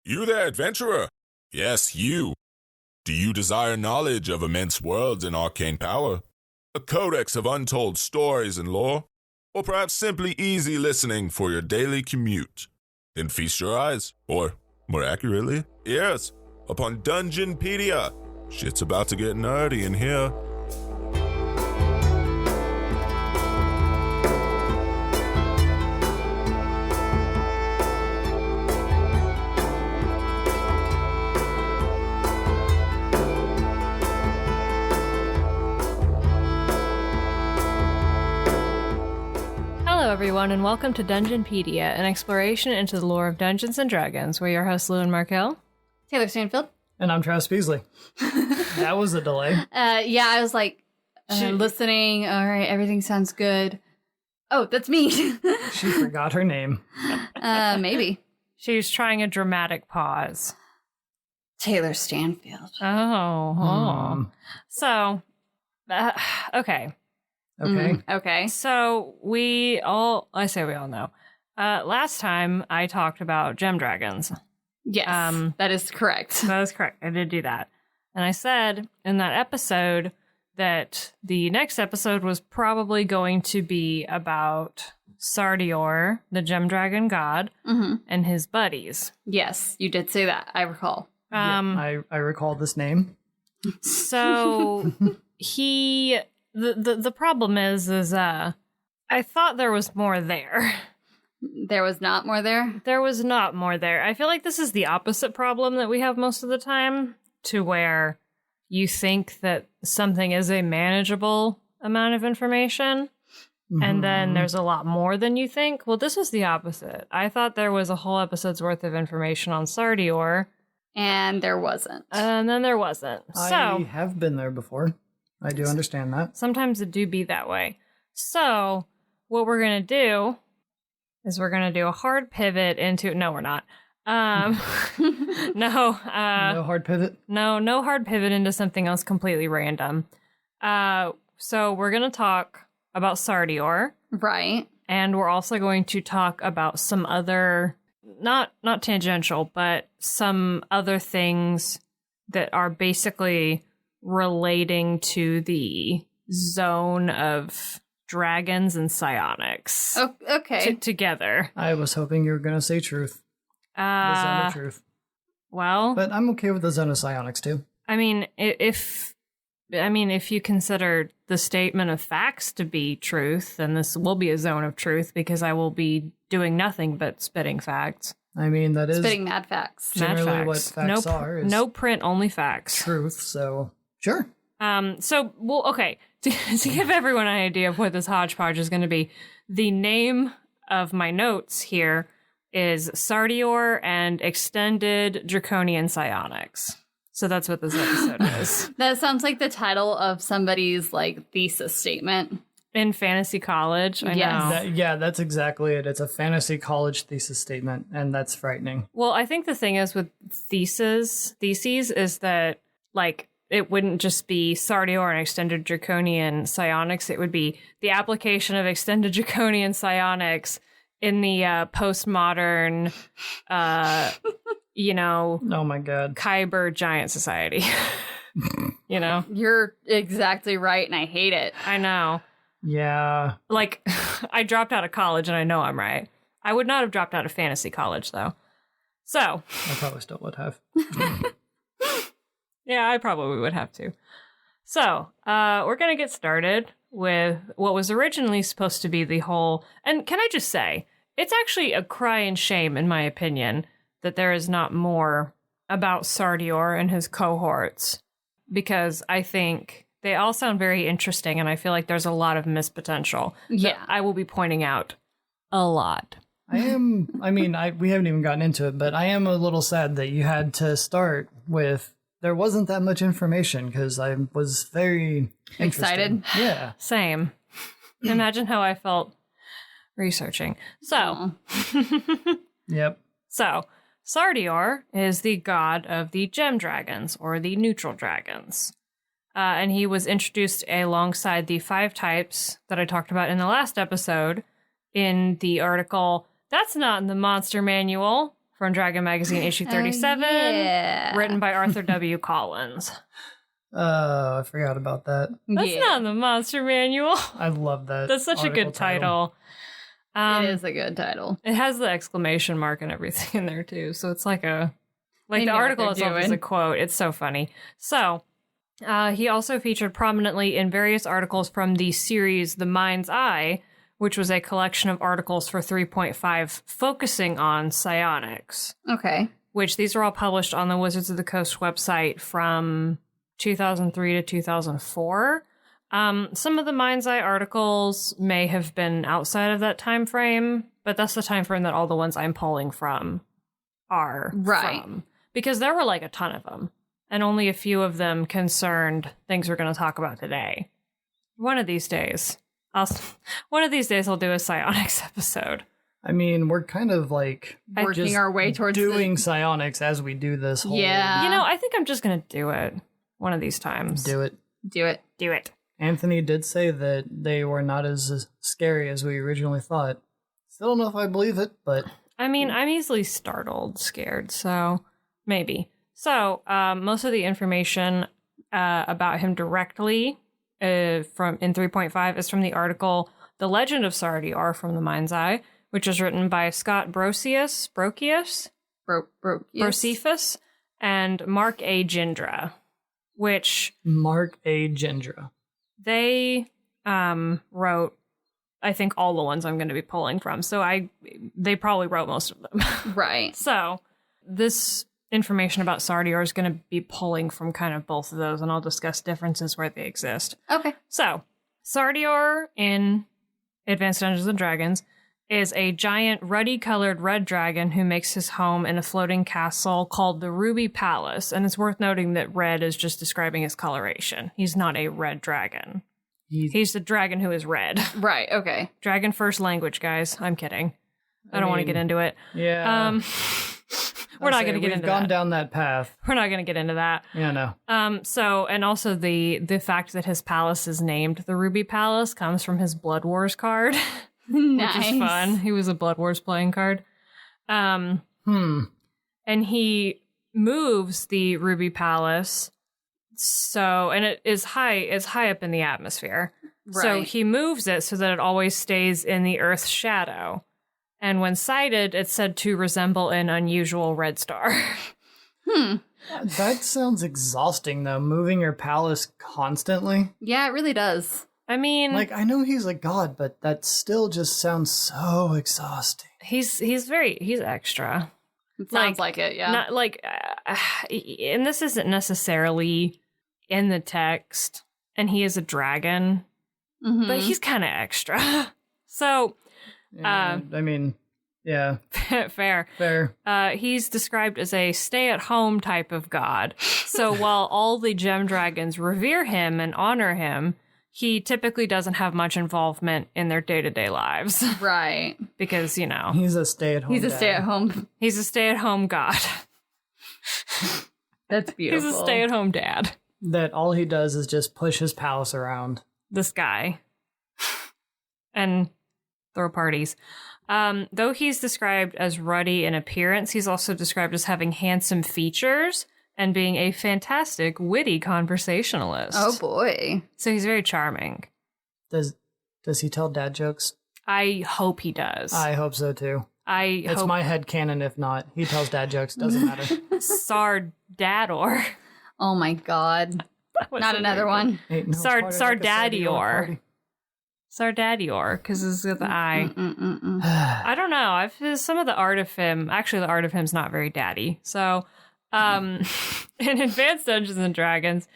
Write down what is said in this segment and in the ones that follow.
You there, adventurer? Yes, you. Do you desire knowledge of immense worlds and arcane power? A codex of untold stories and lore? Or perhaps simply easy listening for your daily commute? Then feast your eyes, or, more accurately, ears, upon Dungeonpedia. Shit's about to get nerdy in here. Everyone, and welcome to Dungeonpedia, an exploration into the lore of Dungeons & Dragons. We're your hosts, Llewyn Markell. Taylor Stanfield. And I'm Travis Beasley. That was a delay. Yeah, I was like, listening. All right, everything sounds good. Oh, that's me. She forgot her name. Maybe. She was trying a dramatic pause. Taylor Stanfield. So, okay. Okay. Okay. So we all know. Last time I talked about gem dragons. Yes, that is correct. That is correct. I did do that. And I said in that episode that the next episode was probably going to be about Sardior, the gem dragon god, and his buddies. Yes, you did say that. I recall. I recall this name. So The problem is I thought there was more there. There was not more there? There was not more there. I feel like this is the opposite problem that we have most of the time, to where you think that something is a manageable amount of information, and then there's a lot more than you think. Well, this is the opposite. I thought there was a whole episode's worth of information on Sardior. And there wasn't. And then there wasn't. I have been there before. I do understand that. Sometimes it do be that way. So, what we're going to do is we're going to do a hard pivot into... No, we're not. No hard pivot? No hard pivot into something else completely random. So, we're going to talk about Sardior. Right. And we're also going to talk about some other... Not tangential, but some other things that are basically... relating to the zone of dragons and psionics. Oh, okay. Together. I was hoping you were going to say truth. The zone of truth. Well... But I'm okay with the zone of psionics, too. I mean, if you consider the statement of facts to be truth, then this will be a zone of truth, because I will be doing nothing but spitting facts. I mean, that is... Spitting mad facts. Generally what facts are. Is no print, only facts. Truth, so... Sure. Okay, to give everyone an idea of what this hodgepodge is going to be, the name of my notes here is Sardior and Extended Draconian Psionics. So that's what this episode is. That sounds like the title of somebody's, thesis statement. In fantasy college, I know. That's exactly it. It's a fantasy college thesis statement, and that's frightening. Well, I think the thing is with theses is that, it wouldn't just be Sardior and Extended Draconian Psionics. It would be the application of Extended Draconian Psionics in the postmodern, oh my God, Kyber giant society. You're exactly right, and I hate it. I know. Yeah. I dropped out of college, and I know I'm right. I would not have dropped out of fantasy college, though. So. I probably still would have. Yeah, I probably would have to. So, we're going to get started with what was originally supposed to be the whole... And can I just say, it's actually a crying shame, in my opinion, that there is not more about Sardior and his cohorts. Because I think they all sound very interesting, and I feel like there's a lot of missed potential. Yeah. I will be pointing out a lot. We haven't even gotten into it, but I am a little sad that you had to start with... There wasn't that much information, because I was very excited. Yeah. Same. Imagine how I felt researching. So. Yep. So, Sardior is the god of the gem dragons, or the neutral dragons. And he was introduced alongside the 5 types that I talked about in the last episode in the article, "That's Not in the Monster Manual," from Dragon Magazine issue 37, written by Arthur W. Collins. Oh, I forgot about that. That's not in the Monster Manual. I love that. That's such a good title. It is a good title. It has the exclamation mark and everything in there too, so it's like the article itself is a quote. It's so funny. So, he also featured prominently in various articles from the series The Mind's Eye, which was a collection of articles for 3.5 focusing on psionics. Okay. Which these are all published on the Wizards of the Coast website from 2003 to 2004. Some of the Mind's Eye articles may have been outside of that time frame, but that's the time frame that all the ones I'm pulling from are from. Because there were like a ton of them, and only a few of them concerned things we're going to talk about today. One of these days I'll do a psionics episode. I mean, we're kind of like working our way towards doing psionics as we do this whole... Yeah. You know, I think I'm just going to do it one of these times. Do it. Do it. Do it. Anthony did say that they were not as scary as we originally thought. Still don't know if I believe it, but... I mean, I'm easily scared, so maybe. So, most of the information about him directly from in 3.5 is from the article The Legend of Sardior from the Mind's Eye, which is written by Scott Brocius and Mark A. Gindra, they wrote, I think, all the ones I'm going to be pulling from. So they probably wrote most of them. Right. So this information about Sardior is going to be pulling from kind of both of those, and I'll discuss differences where they exist. Okay. So Sardior in Advanced Dungeons & Dragons is a giant ruddy-colored red dragon who makes his home in a floating castle called the Ruby Palace, and it's worth noting that red is just describing his coloration. He's not a red dragon. He's the dragon who is red. Right, okay. Dragon first language, guys. I'm kidding. I don't want to get into it. Yeah. We're not going to get into that. We've gone down that path. We're not going to get into that. Yeah, no. So, and also the fact that his palace is named the Ruby Palace comes from his Blood Wars card. Nice. Which is fun. He was a Blood Wars playing card. And he moves the Ruby Palace. So, and it is high up in the atmosphere. Right. So he moves it so that it always stays in the Earth's shadow. And when sighted, it's said to resemble an unusual red star. That sounds exhausting, though, moving your palace constantly. Yeah, it really does. I mean... Like, I know he's a god, but that still just sounds so exhausting. He's extra. It sounds like it, yeah. Not like... and this isn't necessarily in the text, and he is a dragon, but he's kind of extra. So... Yeah, I mean, yeah. Fair. He's described as a stay-at-home type of god. So while all the gem dragons revere him and honor him, he typically doesn't have much involvement in their day-to-day lives. Right. Because, you know. He's a stay-at-home He's a stay-at-home. He's a stay-at-home god. That's beautiful. He's a stay-at-home dad. That all he does is just push his palace around. This guy. And... throw parties. Though he's described as ruddy in appearance, he's also described as having handsome features and being a fantastic, witty conversationalist. Oh boy. So he's very charming. Does he tell dad jokes? I hope he does. I hope so too. It's my headcanon if not. He tells dad jokes, doesn't matter. Sardior. Oh my god. Not another one. Sardadior. Sardior, because it's got the eye. I don't know. Some of the art of him, actually the art of him's not very daddy. So, in Advanced Dungeons and Dragons,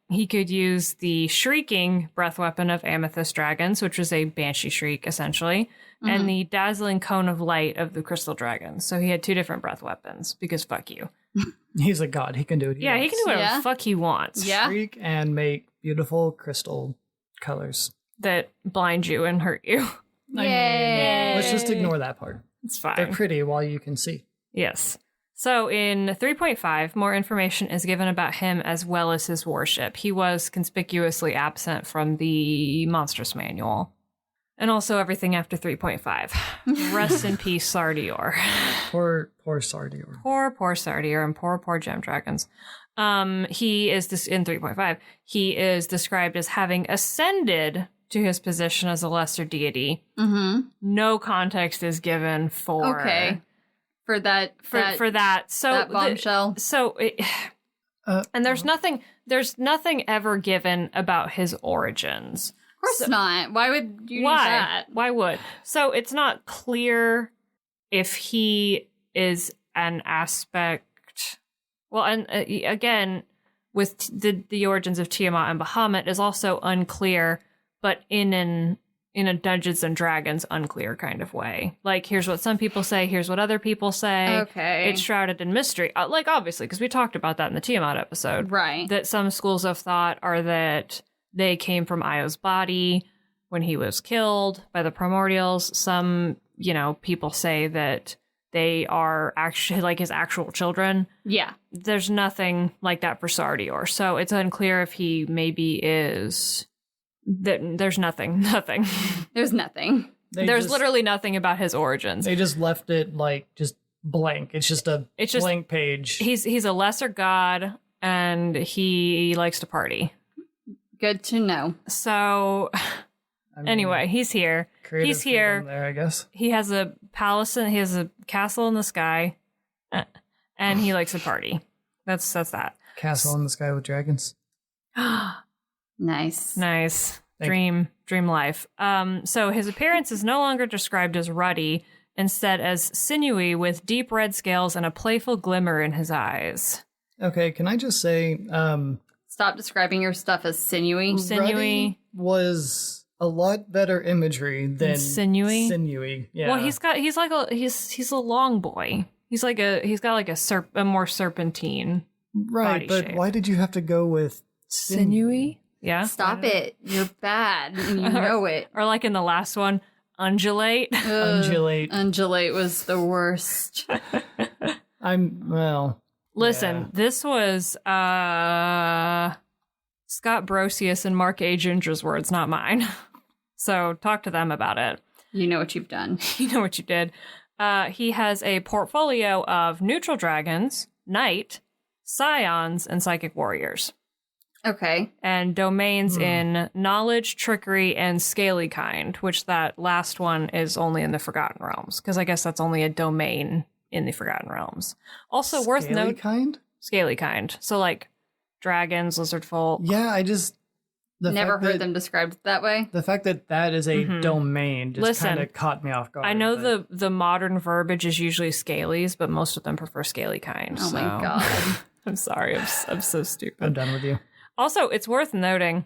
he could use the shrieking breath weapon of Amethyst Dragons, which was a banshee shriek, essentially, and the dazzling cone of light of the Crystal Dragons. So he had two different breath weapons, because fuck you. He's a god. He can do it. He can do whatever the fuck he wants. Yeah. Shriek and make beautiful crystal colors that blind you and hurt you. I mean, let's just ignore that part. It's fine. They're pretty while you can see. Yes. So in 3.5, more information is given about him as well as his worship. He was conspicuously absent from the Monstrous Manual. And also everything after 3.5. Rest in peace, Sardior. Poor Sardior. Poor Sardior and poor gem dragons. He is in 3.5. He is described as having ascended to his position as a lesser deity. Mm-hmm. No context is given for that. So that bombshell. And there's nothing ever given about his origins. Of course not. Why would you do that? Why would? So it's not clear if he is an aspect. Well, and again, with the origins of Tiamat and Bahamut is also unclear, but in a Dungeons and Dragons unclear kind of way. Like, here's what some people say, here's what other people say. Okay. It's shrouded in mystery. Like, obviously, because we talked about that in the Tiamat episode. Right. That some schools of thought are that they came from Io's body when he was killed by the primordials. Some, people say that they are actually like his actual children. Yeah. There's nothing like that for Sardior. So it's unclear if he maybe is... There's nothing. There's nothing. There's literally nothing about his origins. They just left it like just blank. It's just blank page. He's a lesser god and he likes to party. Good to know. So anyway, he's here. He's here. There, I guess. He has a palace and he has a castle in the sky, and he likes to party. That's that. Castle in the sky with dragons. Nice. Dream life. So his appearance is no longer described as ruddy, instead as sinewy with deep red scales and a playful glimmer in his eyes. Okay, can I just say, stop describing your stuff as sinewy. Sinewy was a lot better imagery than sinewy. Sinewy, yeah. Well, he's a long boy. He's got a more serpentine. Right, but shape. why did you have to go with sinewy? Yeah. Stop it. You're bad. And you know it. Or like in the last one, undulate. Undulate. Undulate was the worst. Listen, this was Scott Brosius and Mark A. Ginger's words, not mine. So talk to them about it. You know what you've done. You know what you did. He has a portfolio of neutral dragons, knight, scions, and psychic warriors. Okay. And domains in knowledge, trickery, and scaly kind, which that last one is only in the Forgotten Realms, because I guess that's only a domain in the Forgotten Realms. Also worth noting, scaly kind. So like dragons, lizard folk. Yeah, I just never heard them described that way. The fact that is a domain just kind of caught me off guard. I know the modern verbiage is usually scalies, but most of them prefer scaly kind. Oh my god. I'm sorry, I'm so stupid. I'm done with you. Also, it's worth noting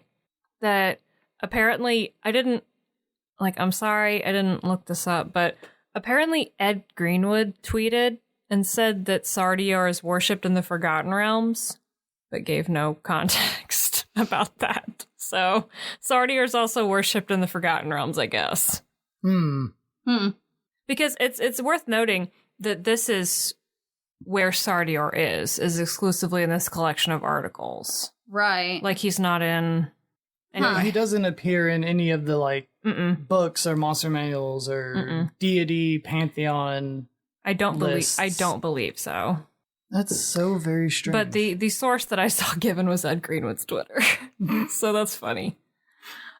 that apparently I'm sorry, I didn't look this up, but apparently Ed Greenwood tweeted and said that Sardior is worshipped in the Forgotten Realms, but gave no context about that. So Sardior is also worshipped in the Forgotten Realms, I guess. Because it's worth noting that this is where Sardior is exclusively in this collection of articles. Right. Like he's not in... Anyway. He doesn't appear in any of the books or monster manuals or deity pantheon. I don't believe so. That's so very strange. But the source that I saw given was Ed Greenwood's Twitter. So that's funny.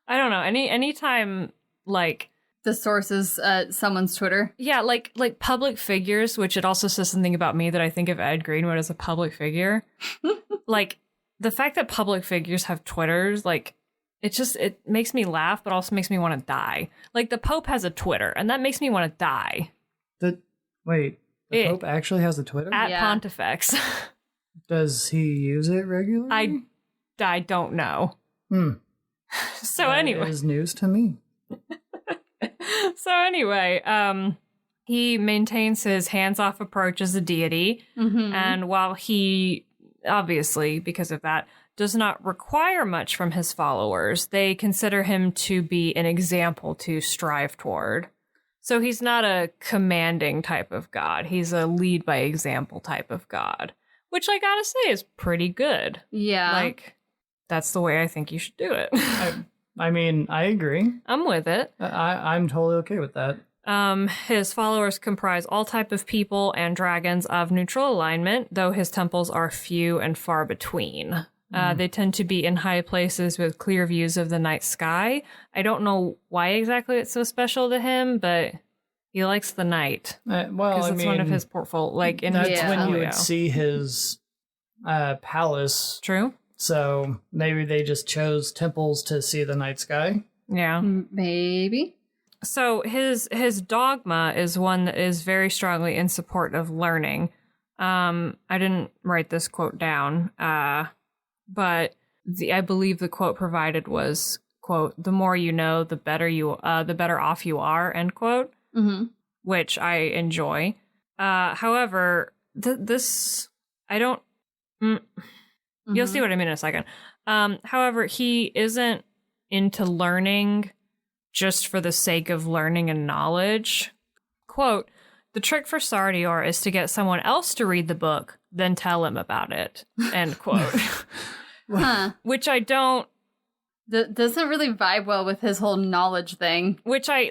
I don't know. Anytime like the source is someone's Twitter. Yeah, like public figures, which it also says something about me that I think of Ed Greenwood as a public figure. Like the fact that public figures have Twitters, like it makes me laugh, but also makes me want to die. Like the Pope has a Twitter, and that makes me want to die. The Pope actually has a Twitter? At Pontifex. Does he use it regularly? I don't know. So that anyway. is news to me. So anyway, he maintains his hands-off approach as a deity, and while he, obviously, because of that, does not require much from his followers, they consider him to be an example to strive toward. So he's not a commanding type of god. He's a lead by example type of god, which I gotta say is pretty good. Yeah. Like, that's the way I think you should do it. I mean, I agree. I'm with it. I'm totally okay with that. His followers comprise all type of people and dragons of neutral alignment, though his temples are few and far between. They tend to be in high places with clear views of the night sky. I don't know why exactly it's so special to him, but he likes the night. Well, it's one of his portfolio. Like in his that's when portfolio. you would see his palace. True. So maybe they just chose temples to see the night sky. Yeah. Maybe. So his dogma is one that is very strongly in support of learning. I didn't write this quote down, but I believe the quote provided was, quote, "The more you know, the better off you are," end quote, which I enjoy. However, this I don't. You'll see what I mean in a second. However, he isn't into learning just for the sake of learning and knowledge. Quote, "The trick for Sardior is to get someone else to read the book, then tell him about it," end quote. Which I don't... Doesn't really vibe well with his whole knowledge thing. Which I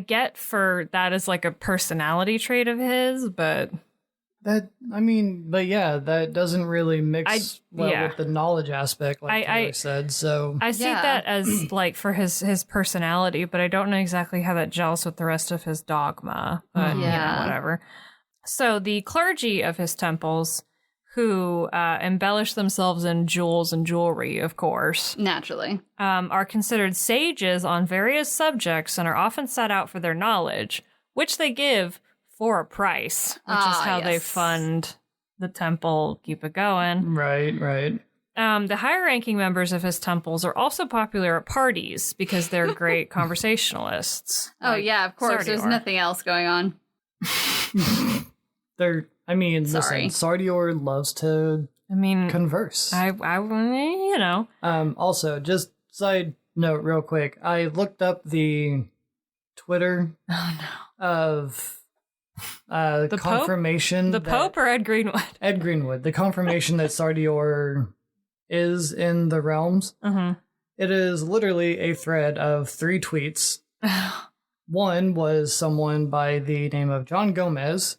get for that as like a personality trait of his, but... But yeah, that doesn't really mix with the knowledge aspect, like Taylor said. So I see that as like for his personality, but I don't know exactly how that gels with the rest of his dogma. But whatever. So the clergy of his temples, who embellish themselves in jewels and jewelry, of course, naturally, are considered sages on various subjects and are often set out for their knowledge, which they give for a price, which is how they fund the temple, keep it going. Right. The higher-ranking members of his temples are also popular at parties because they're great conversationalists. Oh, yeah, of course. Sardior. There's nothing else going on. Listen, Sardior loves to converse. Also, just side note real quick, I looked up the Twitter of... the confirmation. The Pope or Ed Greenwood? Ed Greenwood. The confirmation that Sardior is in the realms. It is literally a thread of 3 tweets. One was someone by the name of John Gomez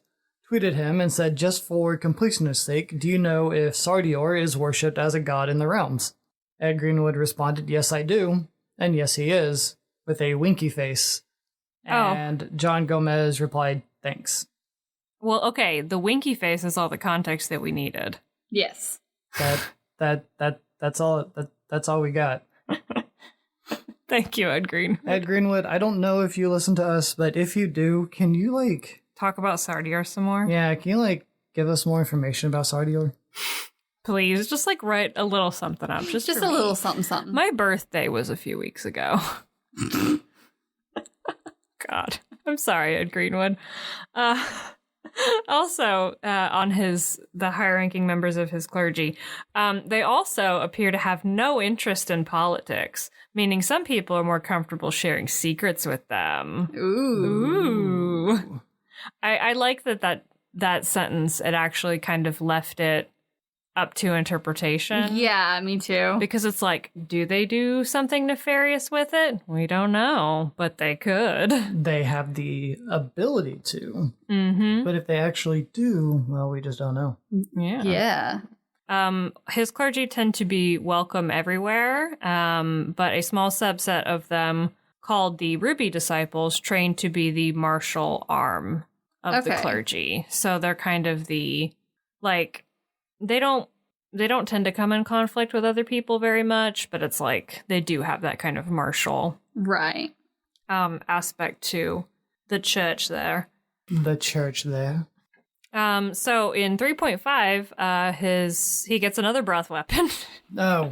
tweeted him and said, "Just for completionist sake, do you know if Sardior is worshipped as a god in the realms?" Ed Greenwood responded, "Yes, I do. And yes, he is," with a winky face. And John Gomez replied, "Thanks." Well, okay, the winky face is all the context that we needed. Yes. That's all we got. Thank you, Ed Greenwood. Ed Greenwood, I don't know if you listen to us, but if you do, can you talk about Sardior some more? Yeah, can you give us more information about Sardior? Please, just write a little something up. Just a little something. My birthday was a few weeks ago. God. I'm sorry, Ed Greenwood. Also, on the higher-ranking members of his clergy, they also appear to have no interest in politics, meaning some people are more comfortable sharing secrets with them. Ooh. I like that sentence. It actually kind of left it up to interpretation. Yeah, me too. Because it's do they do something nefarious with it? We don't know, but they could. They have the ability to. But if they actually do, well, we just don't know. Yeah. His clergy tend to be welcome everywhere, but a small subset of them, called the Ruby Disciples, train to be the martial arm of the clergy. So they're kind of the, they don't tend to come in conflict with other people very much, but it's they do have that kind of martial aspect to the church there. So in 3.5, he gets another breath weapon. Oh.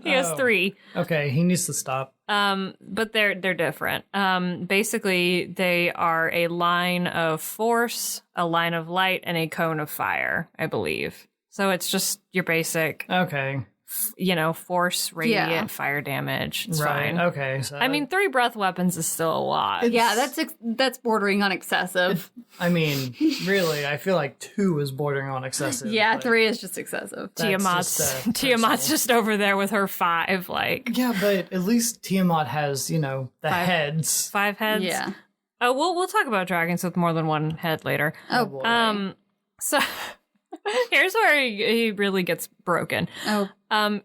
He has 3. Okay, he needs to stop. But they're different. Basically, they are a line of force, a line of light, and a cone of fire, I believe. So it's just your basic force radiant fire damage. It's right. fine. Okay. So I mean, 3 breath weapons is still a lot. Yeah, that's bordering on excessive. I mean, really, I feel like 2 is bordering on excessive. Yeah, but 3 is just excessive. Tiamat's personal. just over there with her 5, like Yeah, but at least Tiamat has, the 5 heads. 5 heads. Yeah. Oh, we'll talk about dragons with more than 1 head later. Oh, boy. So here's where he really gets broken. Oh.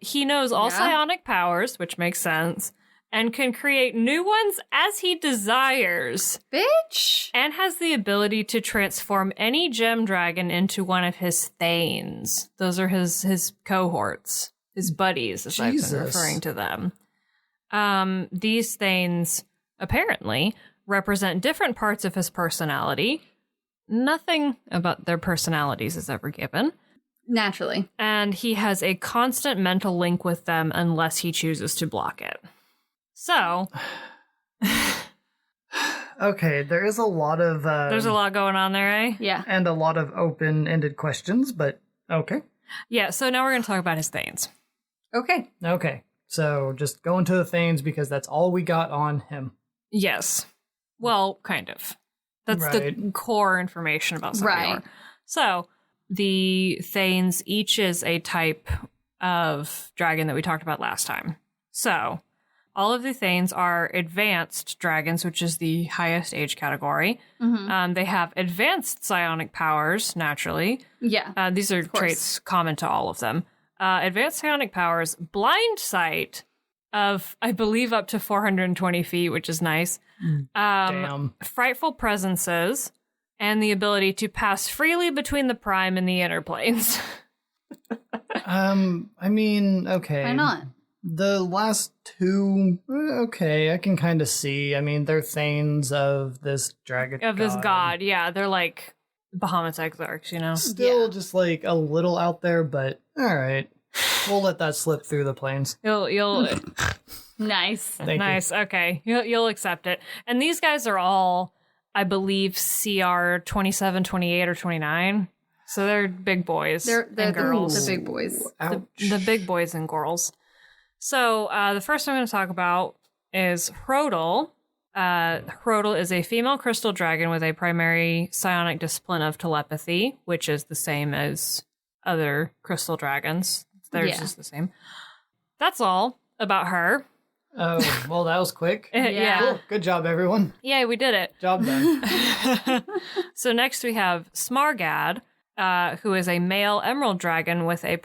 He knows all Yeah? psionic powers, which makes sense, and can create new ones as he desires, Bitch. and has the ability to transform any gem dragon into one of his thanes. Those are his cohorts, his buddies, as I've been Jesus. referring to them. These thanes apparently represent different parts of his personality. Nothing about their personalities is ever given. Naturally. And he has a constant mental link with them unless he chooses to block it. So, Okay, there is a lot of... there's a lot going on there, eh? Yeah. And a lot of open-ended questions, but okay. Yeah, so now we're going to talk about his thanes. Okay. Okay, so just go into the Thanes because that's all we got on him. Yes. Well, kind of. That's the Right. core information about Sardior. Right. So, the thanes each is a type of dragon that we talked about last time. So, all of the thanes are advanced dragons, which is the highest age category. Mm-hmm. They have advanced psionic powers, naturally. Yeah. These are course. traits common to all of them. Advanced psionic powers, blind sight of, I believe, up to 420 feet, which is nice. Damn. Frightful presences, and the ability to pass freely between the prime and the inner planes. I mean, okay. Why not? The last 2, okay, I can kind of see. I mean, they're Thanes of this dragon Of this god, yeah. They're like Bahamut's exarchs, Still just like a little out there, but all right. We'll let that slip through the planes. You'll Nice. Thank nice, okay. You'll accept it. And these guys are all, I believe, CR 27, 28, or 29. So they're big boys They're and girls. the big boys. you. Ouch. The big boys and girls. So the first I'm going to talk about is Hrodel. Hrodel is a female crystal dragon with a primary psionic discipline of telepathy, which is the same as other crystal dragons. Theirs Yeah. is the same. That's all about her. Oh, well, that was quick. Yeah. Cool. Good job, everyone. Yay, we did it. Job done. So next we have Smargad, who is a male emerald dragon with a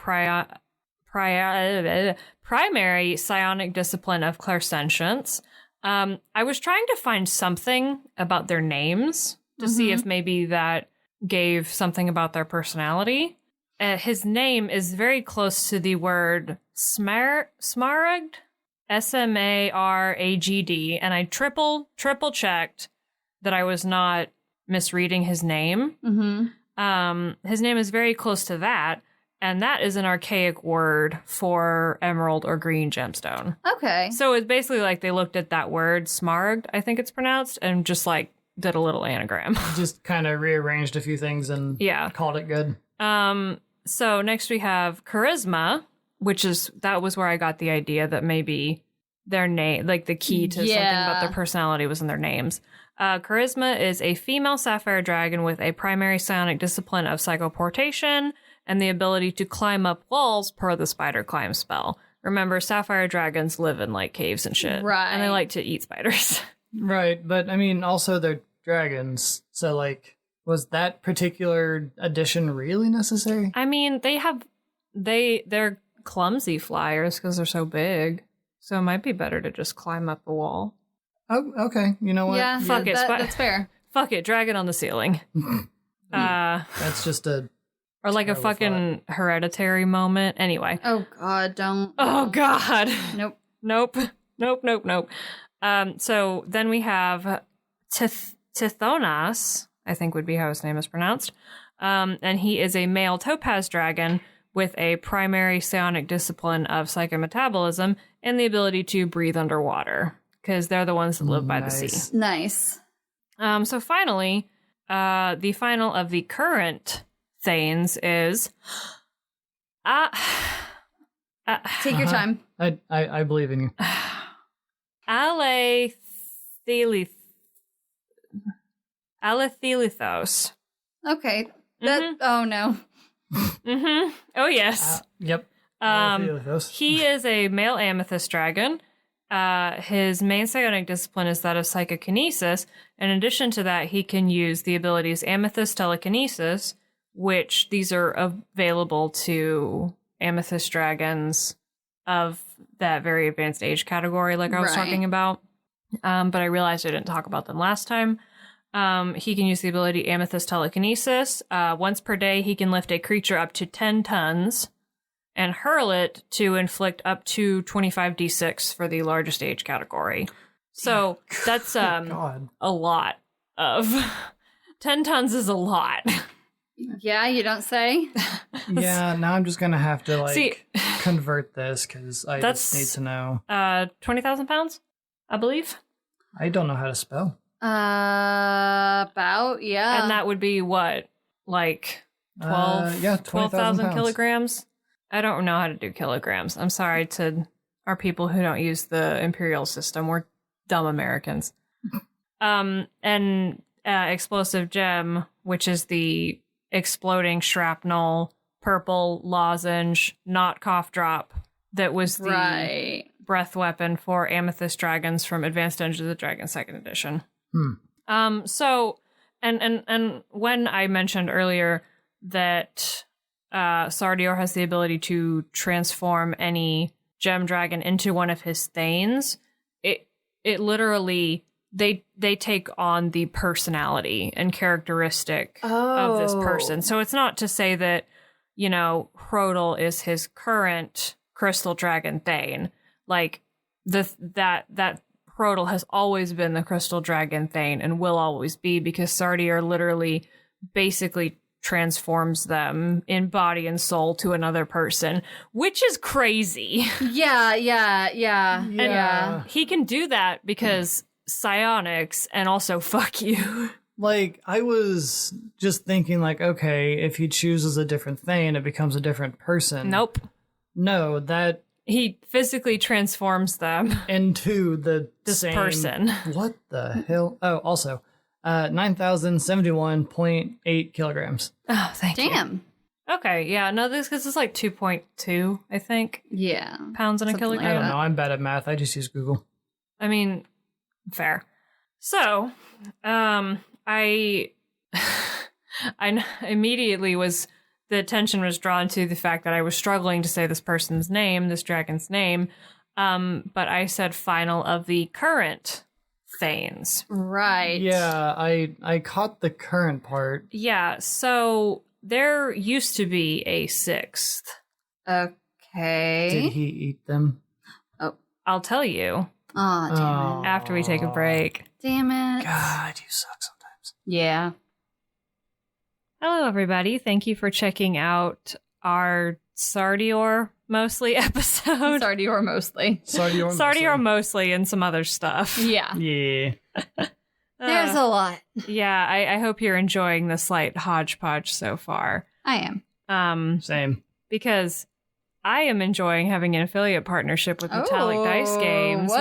primary psionic discipline of clairsentience. I was trying to find something about their names to see if maybe that gave something about their personality. His name is very close to the word Smaragd, Smaragd, and I triple checked that I was not misreading his name. Mm-hmm. His name is very close to that, and that is an archaic word for emerald or green gemstone. Okay. So it's basically like they looked at that word, Smaragd, I think it's pronounced, and just like did a little anagram. Just kind of rearranged a few things and Yeah. called it good. So next we have Charisma, that was where I got the idea that maybe their name, like the key to something about their personality was in their names. Charisma is a female sapphire dragon with a primary psionic discipline of psychoportation and the ability to climb up walls per the spider climb spell. Remember, sapphire dragons live in like caves and shit. Right. And they like to eat spiders. Right, but I mean, also they're dragons. So, like, was that particular addition really necessary? I mean, they're clumsy flyers because they're so big. So it might be better to just climb up a wall. Oh, okay. You know what? Yeah, Fuck it, that's fair. Fuck it, dragon on the ceiling. That's just a... Or like a Terrible fucking hereditary moment. Anyway. Oh God, don't. Oh God. Nope. Nope. So then we have Tithonas, I think would be how his name is pronounced. And he is a male topaz dragon with a primary psionic discipline of psychometabolism and the ability to breathe underwater, because they're the ones that live by the sea. Nice. So finally, the final of the current Thanes is... Take your time. I believe in you. Alethelithos. Okay. Oh, no. Mm-hmm. Oh, yes. Yep. He is a male amethyst dragon. His main psionic discipline is that of psychokinesis. In addition to that, he can use the abilities amethyst telekinesis, which these are available to amethyst dragons of that very advanced age category, like I was talking about. But I realized I didn't talk about them last time. He can use the ability amethyst telekinesis. Once per day, he can lift a creature up to 10 tons and hurl it to inflict up to 25d6 for the largest age category. So that's a lot of 10 tons is a lot. Yeah, you don't say. Yeah, now I'm just gonna have to convert this because I just need to know. 20,000 pounds, I believe. I don't know how to spell. About, yeah. And that would be what? Like 12,000 kilograms? I don't know how to do kilograms. I'm sorry to our people who don't use the imperial system. We're dumb Americans. And explosive gem, which is the exploding shrapnel, purple lozenge, not cough drop, that was the breath weapon for amethyst dragons from Advanced Dungeons of the Dragon 2nd edition. So, and when I mentioned earlier that Sardior has the ability to transform any gem dragon into one of his thanes, it literally they take on the personality and characteristic of this person. So it's not to say that, you know, Hrodel is his current crystal dragon thane. Like that Hrodel has always been the crystal dragon thane and will always be, because Sardior literally basically transforms them in body and soul to another person, which is crazy. Yeah. And he can do that because psionics and also fuck you. Like, I was just thinking, like, okay, if he chooses a different thing, it becomes a different person. Nope. No, that... He physically transforms them into this same person. What the hell? Oh, also, 9,071.8 kilograms. Oh, thank you. Damn. Okay, yeah, no, this is like 2.2, I think. Yeah. Pounds in a Something kilogram. I don't know. I'm bad at math. I just use Google. I mean, fair. So, I immediately the attention was drawn to the fact that I was struggling to say this person's name, this dragon's name, but I said final of the current thanes. Right. Yeah, I caught the current part. Yeah, so there used to be a sixth. Okay. Did he eat them? Oh. I'll tell you. Oh, damn it. After we take a break. Damn it. God, you suck sometimes. Yeah. Hello, everybody. Thank you for checking out our Sardior mostly episode. Sardior mostly. Sardior mostly and some other stuff. Yeah. Yeah. There's a lot. Yeah, I hope you're enjoying the slight hodgepodge so far. I am. Same. Because I am enjoying having an affiliate partnership with Metallic Dice Games,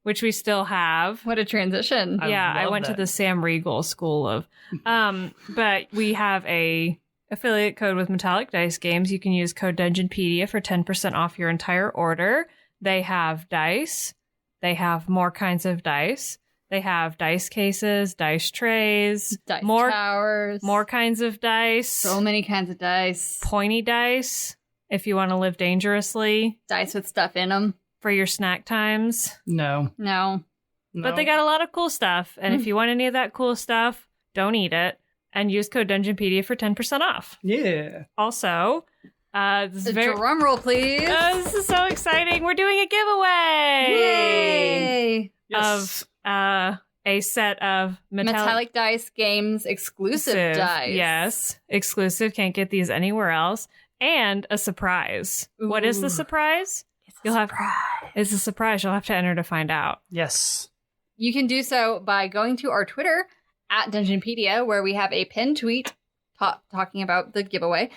which we still have. What a transition. I went to the Sam Riegel School of. But we have a affiliate code with Metallic Dice Games. You can use code Dungeonpedia for 10% off your entire order. They have dice. They have more kinds of dice. They have dice cases, dice trays, dice towers, more kinds of dice. So many kinds of dice. Pointy dice, if you want to live dangerously. Dice with stuff in them. For your snack times. No. But they got a lot of cool stuff. And if you want any of that cool stuff, don't eat it. And use code Dungeonpedia for 10% off. Yeah. Also, this is drum roll, please. This is so exciting. We're doing a giveaway. Yay. Of a set of Metallic Dice Games exclusive dice. Yes. Exclusive. Can't get these anywhere else. And a surprise. Ooh. What is the surprise? It's a surprise. You'll have to enter to find out. Yes. You can do so by going to our Twitter @Dungeonpedia, where we have a pinned tweet talking about the giveaway,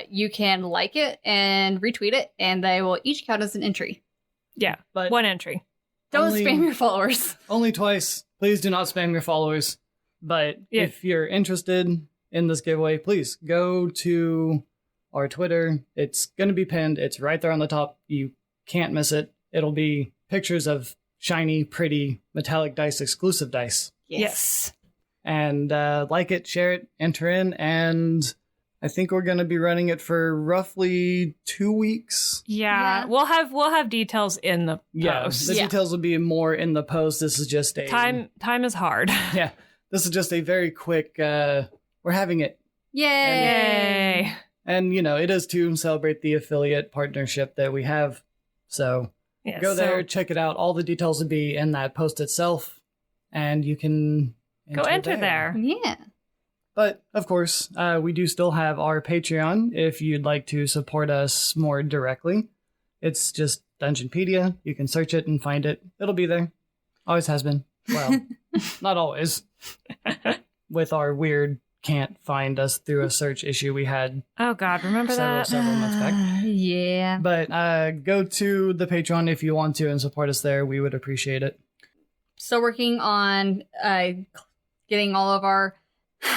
you can like it and retweet it, and they will each count as an entry. Yeah, But 1 entry. Don't spam your followers. Only twice. Please do not spam your followers. But if you're interested in this giveaway, please go to our Twitter. It's going to be pinned. It's right there on the top. You can't miss it. It'll be pictures of shiny, pretty, metallic dice, exclusive dice. Yes. And like it, share it, enter in, and I think we're going to be running it for roughly 2 weeks. Yeah. We'll have details in the post. The details will be more in the post. This is just a... Time is hard. Yeah. This is just a very quick, we're having it. Yay! And, you know, it is to celebrate the affiliate partnership that we have. So go there, check it out. All the details will be in that post itself. And you can enter there. Yeah. But, of course, we do still have our Patreon if you'd like to support us more directly. It's just Dungeonpedia. You can search it and find it. It'll be there. Always has been. Well, not always. With our weird can't find us through a search issue we had. Oh, God. Remember several months back. Yeah. But go to the Patreon if you want to and support us there. We would appreciate it. Still working on getting all of our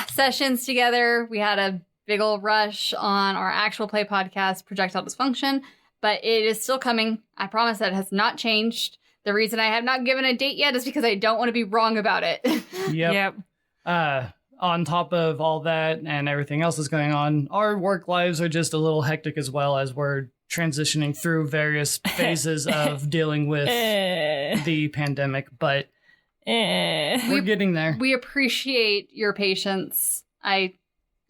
sessions together. We had a big old rush on our actual play podcast, Projectile Dysfunction, but it is still coming. I promise that it has not changed. The reason I have not given a date yet is because I don't want to be wrong about it. Yep. On top of all that and everything else that's going on, our work lives are just a little hectic as well as we're transitioning through various phases of dealing with the pandemic, but we're getting there. We appreciate your patience. I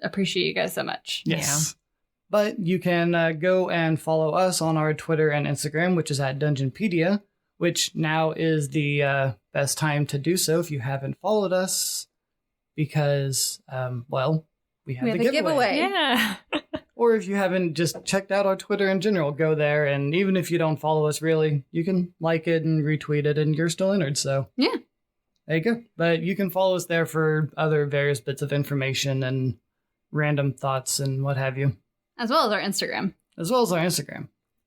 appreciate you guys so much. Yes. Yeah. But you can go and follow us on our Twitter and Instagram, which is at Dungeonpedia, which now is the best time to do so if you haven't followed us, because, we have the giveaway. Yeah. Or if you haven't just checked out our Twitter in general, go there, and even if you don't follow us really, you can like it and retweet it, and you're still entered, so. Yeah. There you go. But you can follow us there for other various bits of information and random thoughts and what have you. As well as our Instagram.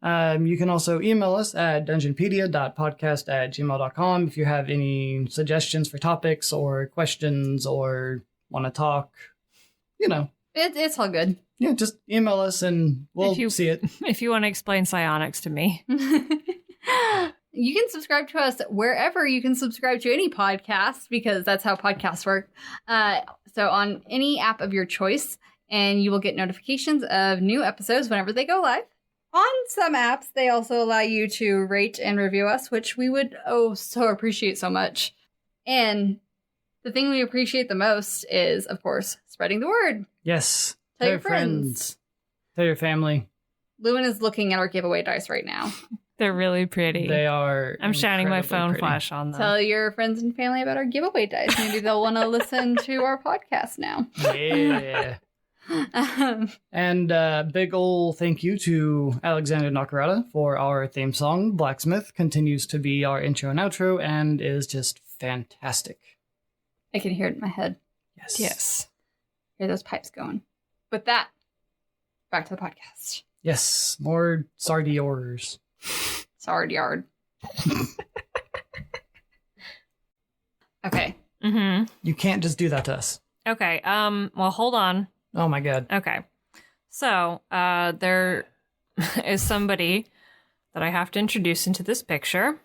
You can also email us at dungeonpedia.podcast@gmail.com if you have any suggestions for topics or questions or want to talk. You know. It's all good. Yeah, just email us and we'll see it. If you want to explain psionics to me. You can subscribe to us wherever you can subscribe to any podcast, because that's how podcasts work. So on any app of your choice, and you will get notifications of new episodes whenever they go live. On some apps, they also allow you to rate and review us, which we would so appreciate so much. And the thing we appreciate the most is, of course, spreading the word. Yes. Tell your friends. Tell your family. Llewyn is looking at our giveaway dice right now. They're really pretty. They are. I'm shining my phone pretty. flash on them. Tell your friends and family about our giveaway dice. Maybe they'll want to listen to our podcast now. Yeah. And big ol' thank you to Alexander Nakarada for our theme song. Blacksmith continues to be our intro and outro and is just fantastic. I can hear it in my head. Yes. Hear those pipes going. With that, back to the podcast. Yes, more Sardiors. Sardior. Okay. Mm-hmm. You can't just do that to us. Okay. Well, hold on. Oh my god. Okay. So, there is somebody that I have to introduce into this picture.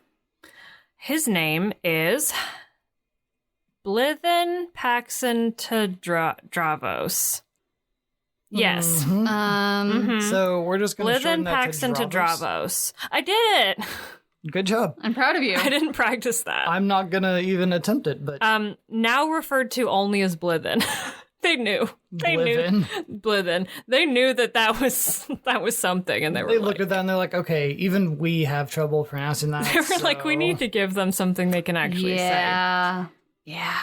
His name is Blithen Paxson to Dravos. Yes. Mm-hmm. So we're just going to shorten that Paxton to Dravos. I did it. Good job. I'm proud of you. I didn't practice that. I'm not going to even attempt it, but now referred to only as Blithen. They knew. They knew Blithen. They knew that was something, and they looked at that and they're like, okay, even we have trouble pronouncing that. They were like, we need to give them something they can actually say. Yeah.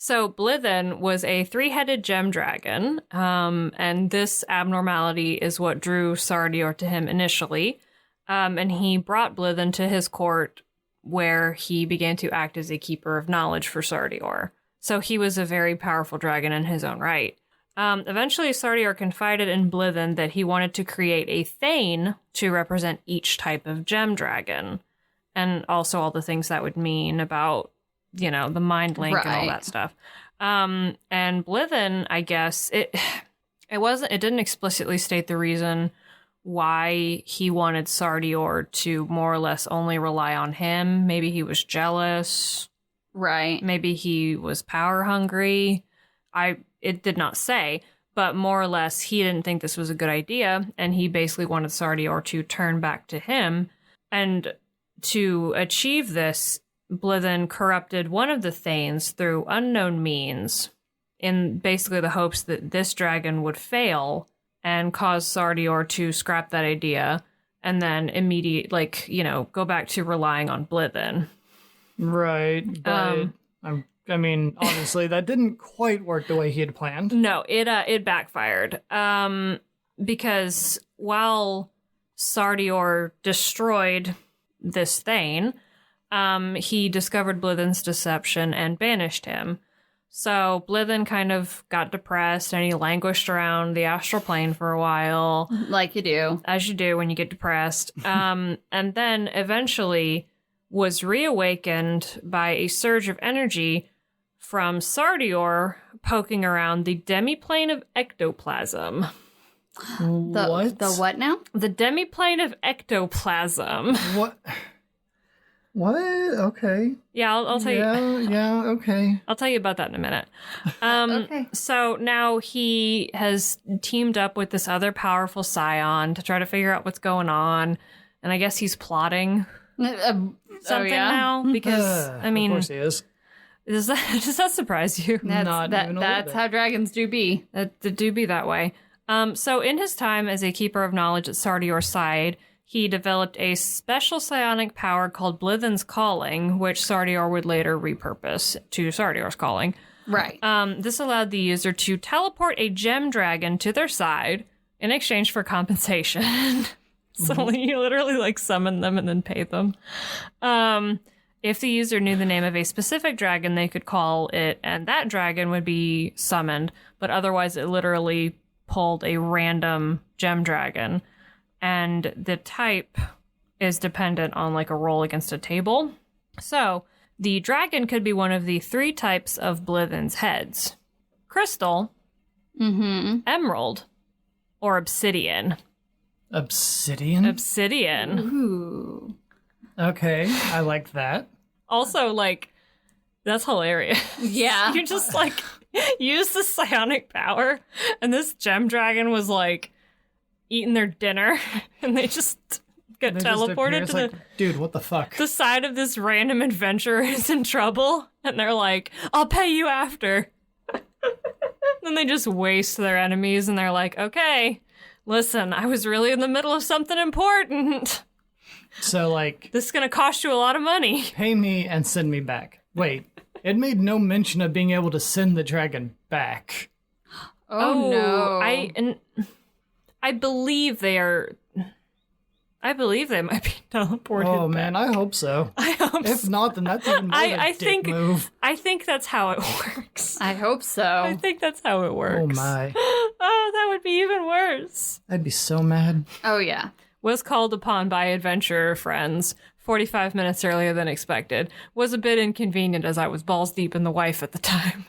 So Blithen was a 3-headed gem dragon, and this abnormality is what drew Sardior to him initially, and he brought Blithen to his court, where he began to act as a keeper of knowledge for Sardior. So he was a very powerful dragon in his own right. Eventually, Sardior confided in Blithen that he wanted to create a Thane to represent each type of gem dragon, and also all the things that would mean about, the mind link and all that stuff. And Blithen, I guess, it didn't explicitly state the reason why he wanted Sardior to more or less only rely on him. Maybe he was jealous. Right. Maybe he was power hungry. It did not say, but more or less he didn't think this was a good idea, and he basically wanted Sardior to turn back to him. And to achieve this, Blithen corrupted one of the Thanes through unknown means, in basically the hopes that this dragon would fail and cause Sardior to scrap that idea, and then go back to relying on Blithen. Right, but obviously that didn't quite work the way he had planned. No, it backfired. Because while Sardior destroyed this Thane, he discovered Blithen's deception and banished him. So Blithen kind of got depressed, and he languished around the astral plane for a while. Like you do. As you do when you get depressed. And then eventually was reawakened by a surge of energy from Sardior poking around the demiplane of ectoplasm. What? The what now? The demiplane of ectoplasm. What? What? Okay. Yeah, I'll tell you. Yeah, okay. I'll tell you about that in a minute. Okay. So now he has teamed up with this other powerful scion to try to figure out what's going on. And I guess he's plotting something now. Because, Of course he is. does that surprise you? That's how dragons do be. That do be that way. So in his time as a keeper of knowledge at Sardior's side, he developed a special psionic power called Blithen's Calling, which Sardior would later repurpose to Sardior's Calling. Right. This allowed the user to teleport a gem dragon to their side in exchange for compensation. So you literally summon them and then pay them. If the user knew the name of a specific dragon, they could call it, and that dragon would be summoned. But otherwise, it literally pulled a random gem dragon. And the type is dependent on a roll against a table. So the dragon could be one of the 3 types of Blithen's heads: crystal, emerald, or obsidian. Obsidian? Obsidian. Ooh. Okay, I like that. Also, that's hilarious. Yeah. You just use the psionic power, and this gem dragon was eating their dinner, and they just get teleported to the dude, what the fuck? The side of this random adventurer is in trouble, and they're like, "I'll pay you after." Then they just waste their enemies, and they're like, "Okay, listen, I was really in the middle of something important. So this is gonna cost you a lot of money. Pay me and send me back." Wait, it made no mention of being able to send the dragon back. Oh no. I believe they are. I believe they might be teleported. Oh man, I hope so. I hope. If not, then that's even more of a dick move. I think that's how it works. I hope so. I think that's how it works. Oh my. Oh, that would be even worse. I'd be so mad. Oh yeah. Was called upon by adventurer friends 45 minutes earlier than expected. Was a bit inconvenient as I was balls deep in the wife at the time.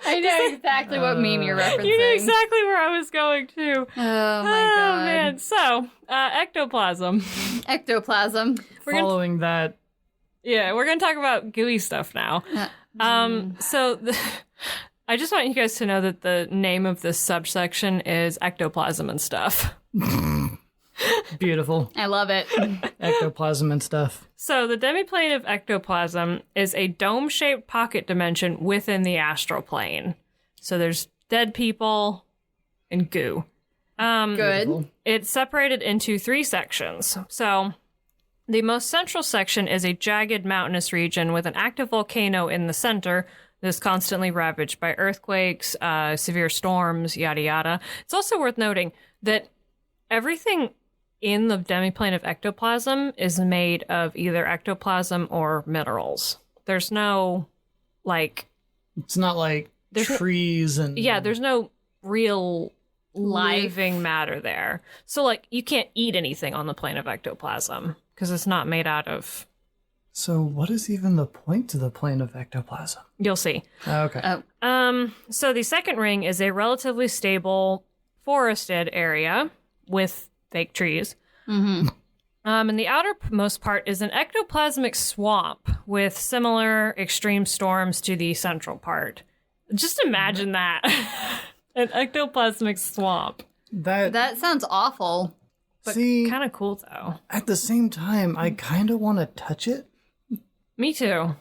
I know exactly what meme you're referencing. You knew exactly where I was going to. Oh my god. Man. So, ectoplasm. Ectoplasm. Following that. Yeah, we're going to talk about gooey stuff now. I just want you guys to know that the name of this subsection is ectoplasm and stuff. Beautiful. I love it. Ectoplasm and stuff. So the demiplane of ectoplasm is a dome-shaped pocket dimension within the astral plane. So there's dead people and goo. Good. Beautiful. It's separated into 3 sections. So the most central section is a jagged mountainous region with an active volcano in the center that is constantly ravaged by earthquakes, severe storms, yada yada. It's also worth noting that everything in the demiplane of ectoplasm is made of either ectoplasm or minerals. There's no, It's not like trees and there's no real Life. living matter there. So like you can't eat anything on the plane of ectoplasm because it's not made out of. So what is even the point to the plane of ectoplasm? You'll see. Okay. So the second ring is a relatively stable forested area with fake trees. Mm-hmm. And the outermost part is an ectoplasmic swamp with similar extreme storms to the central part. Just imagine that. An ectoplasmic swamp. That sounds awful. But See, kind of cool, though. at the same time, I kind of want to touch it. Me too.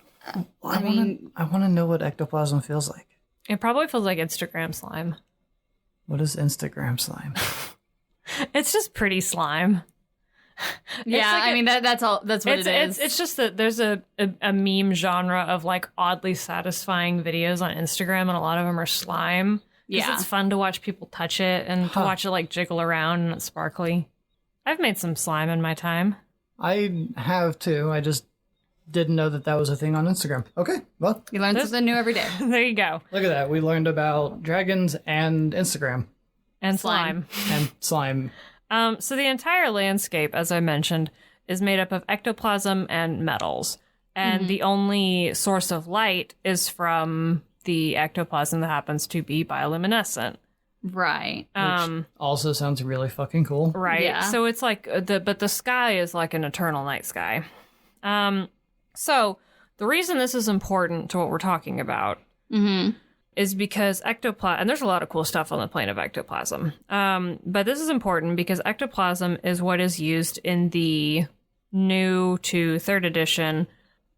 I want to know what ectoplasm feels like. It probably feels like Instagram slime. What is Instagram slime? It's just pretty slime. Yeah, like I mean that's all. That's what it is. It's just that there's a meme genre of like oddly satisfying videos on Instagram, and a lot of them are slime. 'Cause Yeah. it's fun to watch people touch it and to watch it like jiggle around and it's sparkly. I've made some slime in my time. I have too. I just didn't know that was a thing on Instagram. Okay, well, You learn something new every day. There you go. look at that. We learned about dragons and Instagram And Slime. slime. and slime. So the entire landscape, as I mentioned, is made up of ectoplasm and metals. And the only source of light is from the ectoplasm that happens to be bioluminescent. Right. Also sounds really fucking cool. Right. Yeah. So it's like but the sky is like an eternal night sky. So the reason this is important to what we're talking about is because ectoplasm, and there's a lot of cool stuff on the plane of ectoplasm. But this is important because ectoplasm is what is used in the new to third edition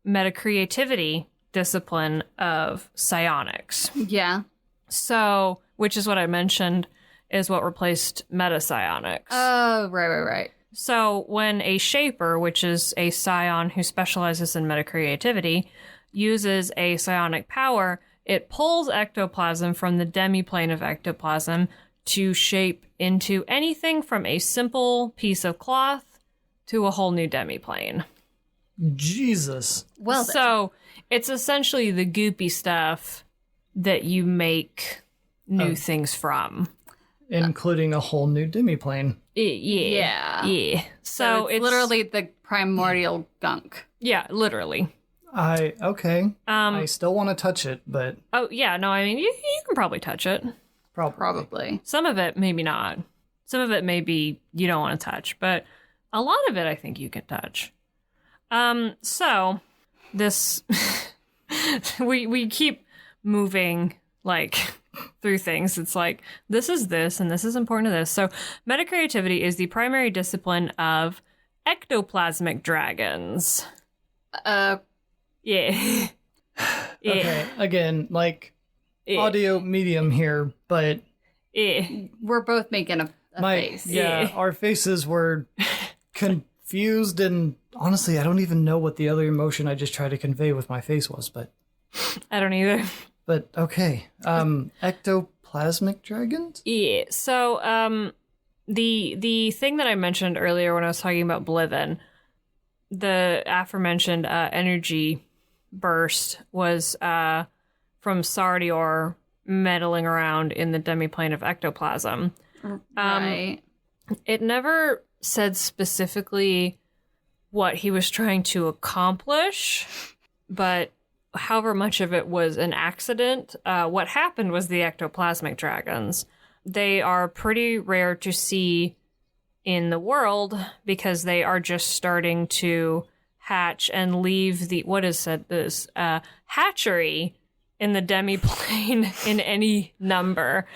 metacreativity discipline of psionics. Yeah. So, which is what I mentioned, is what replaced metapsionics. Oh, right. So, when a shaper, which is a scion who specializes in metacreativity, uses a psionic power, it pulls ectoplasm from the demiplane of ectoplasm to shape into anything from a simple piece of cloth to a whole new demiplane. Jesus. Well, then. So, it's essentially the goopy stuff that you make new things from. Including a whole new demiplane. Yeah. So it's literally the primordial gunk. Yeah, literally. Okay. I still want to touch it, but Oh, yeah, no, I mean, you can probably touch it. Probably. Some of it, maybe not. Some of it, maybe you don't want to touch, but a lot of it, I think you can touch. So, this, we keep moving, like, through things. It's like, this is this, and this is important to this. So, metacreativity is the primary discipline of ectoplasmic dragons. Yeah. Yeah. okay. Again, like Yeah. audio medium here, but Yeah. We're both making a face. Yeah, our faces were confused, and honestly, I don't even know what the other emotion I just tried to convey with my face was, but I don't either. But okay. Ectoplasmic dragons? Yeah. So, the thing that I mentioned earlier when I was talking about Blithen, the aforementioned energy burst was from Sardior meddling around in the demiplane of ectoplasm. Right. It never said specifically what he was trying to accomplish, but however much of it was an accident, what happened was the ectoplasmic dragons. They are pretty rare to see in the world because they are just starting to hatch and leave the, hatchery in the demiplane in any number.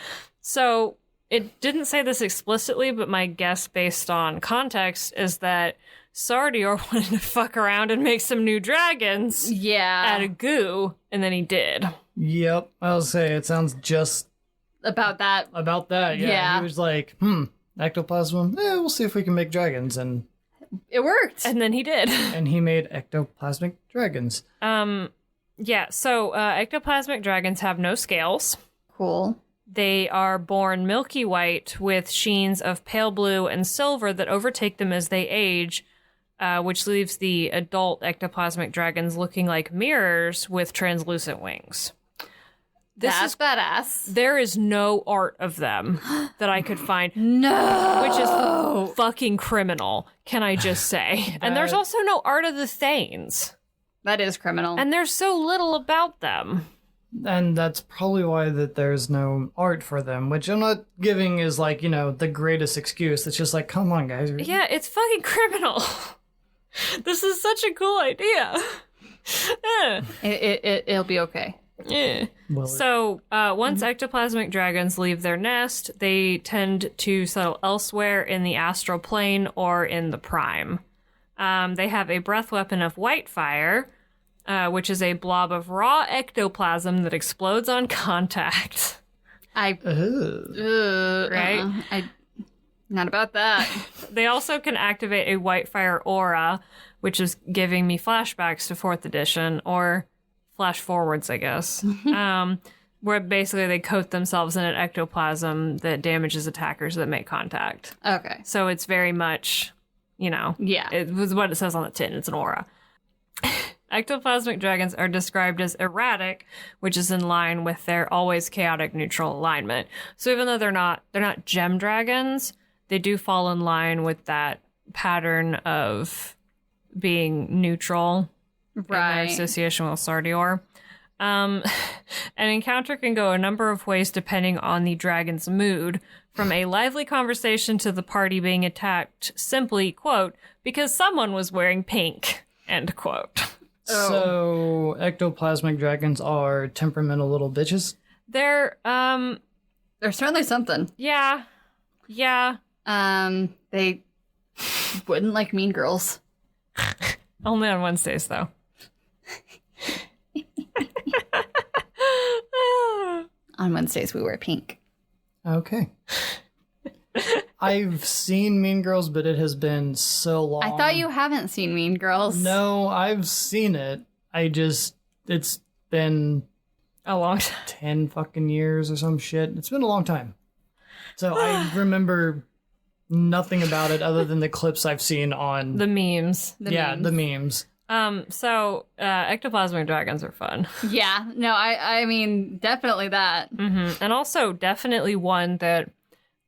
So it didn't say this explicitly, but my guess based on context is that Sardior wanted to fuck around and make some new dragons out of goo, and then he did. Yep. I'll say it sounds just about that. Yeah. He was like, ectoplasm, we'll see if we can make dragons. And it worked. And then he did. And he made ectoplasmic dragons. Yeah, so ectoplasmic dragons have no scales. Cool. They are born milky white with sheens of pale blue and silver that overtake them as they age, which leaves the adult ectoplasmic dragons looking like mirrors with translucent wings. That's badass. There is no art of them that I could find. No! Which is fucking criminal, can I just say. And there's also no art of the Thanes. That is criminal. And there's so little about them. And that's probably why that there's no art for them, which I'm not giving is like, the greatest excuse. It's just like, come on, guys. Yeah, it's fucking criminal. This is such a cool idea. It'll be okay. Yeah. So, once ectoplasmic dragons leave their nest, they tend to settle elsewhere in the astral plane or in the prime. They have a breath weapon of white fire, which is a blob of raw ectoplasm that explodes on contact. Right? Not about that. They also can activate a white fire aura, which is giving me flashbacks to 4th edition, or flash forwards, I guess. Where basically they coat themselves in an ectoplasm that damages attackers that make contact. Okay. So it's very much, Yeah. it was what it says on the tin. It's an aura. Ectoplasmic dragons are described as erratic, which is in line with their always chaotic neutral alignment. So even though they're not gem dragons, they do fall in line with that pattern of being neutral in their association with Sardior. An encounter can go a number of ways depending on the dragon's mood, from a lively conversation to the party being attacked simply, quote, because someone was wearing pink, end quote. So ectoplasmic dragons are temperamental little bitches? They're certainly something. Yeah. They wouldn't like mean girls. Only on Wednesdays, though. On Wednesdays, we wear pink. Okay. I've seen Mean Girls, but it has been so long. I thought you haven't seen Mean Girls. No, I've seen it. It's been A long time. 10 fucking years or some shit. It's been a long time. So I remember nothing about it other than the clips I've seen on... The memes. The memes. So ectoplasmic dragons are fun. Yeah, no, I mean, definitely that. Mm-hmm. And also definitely one that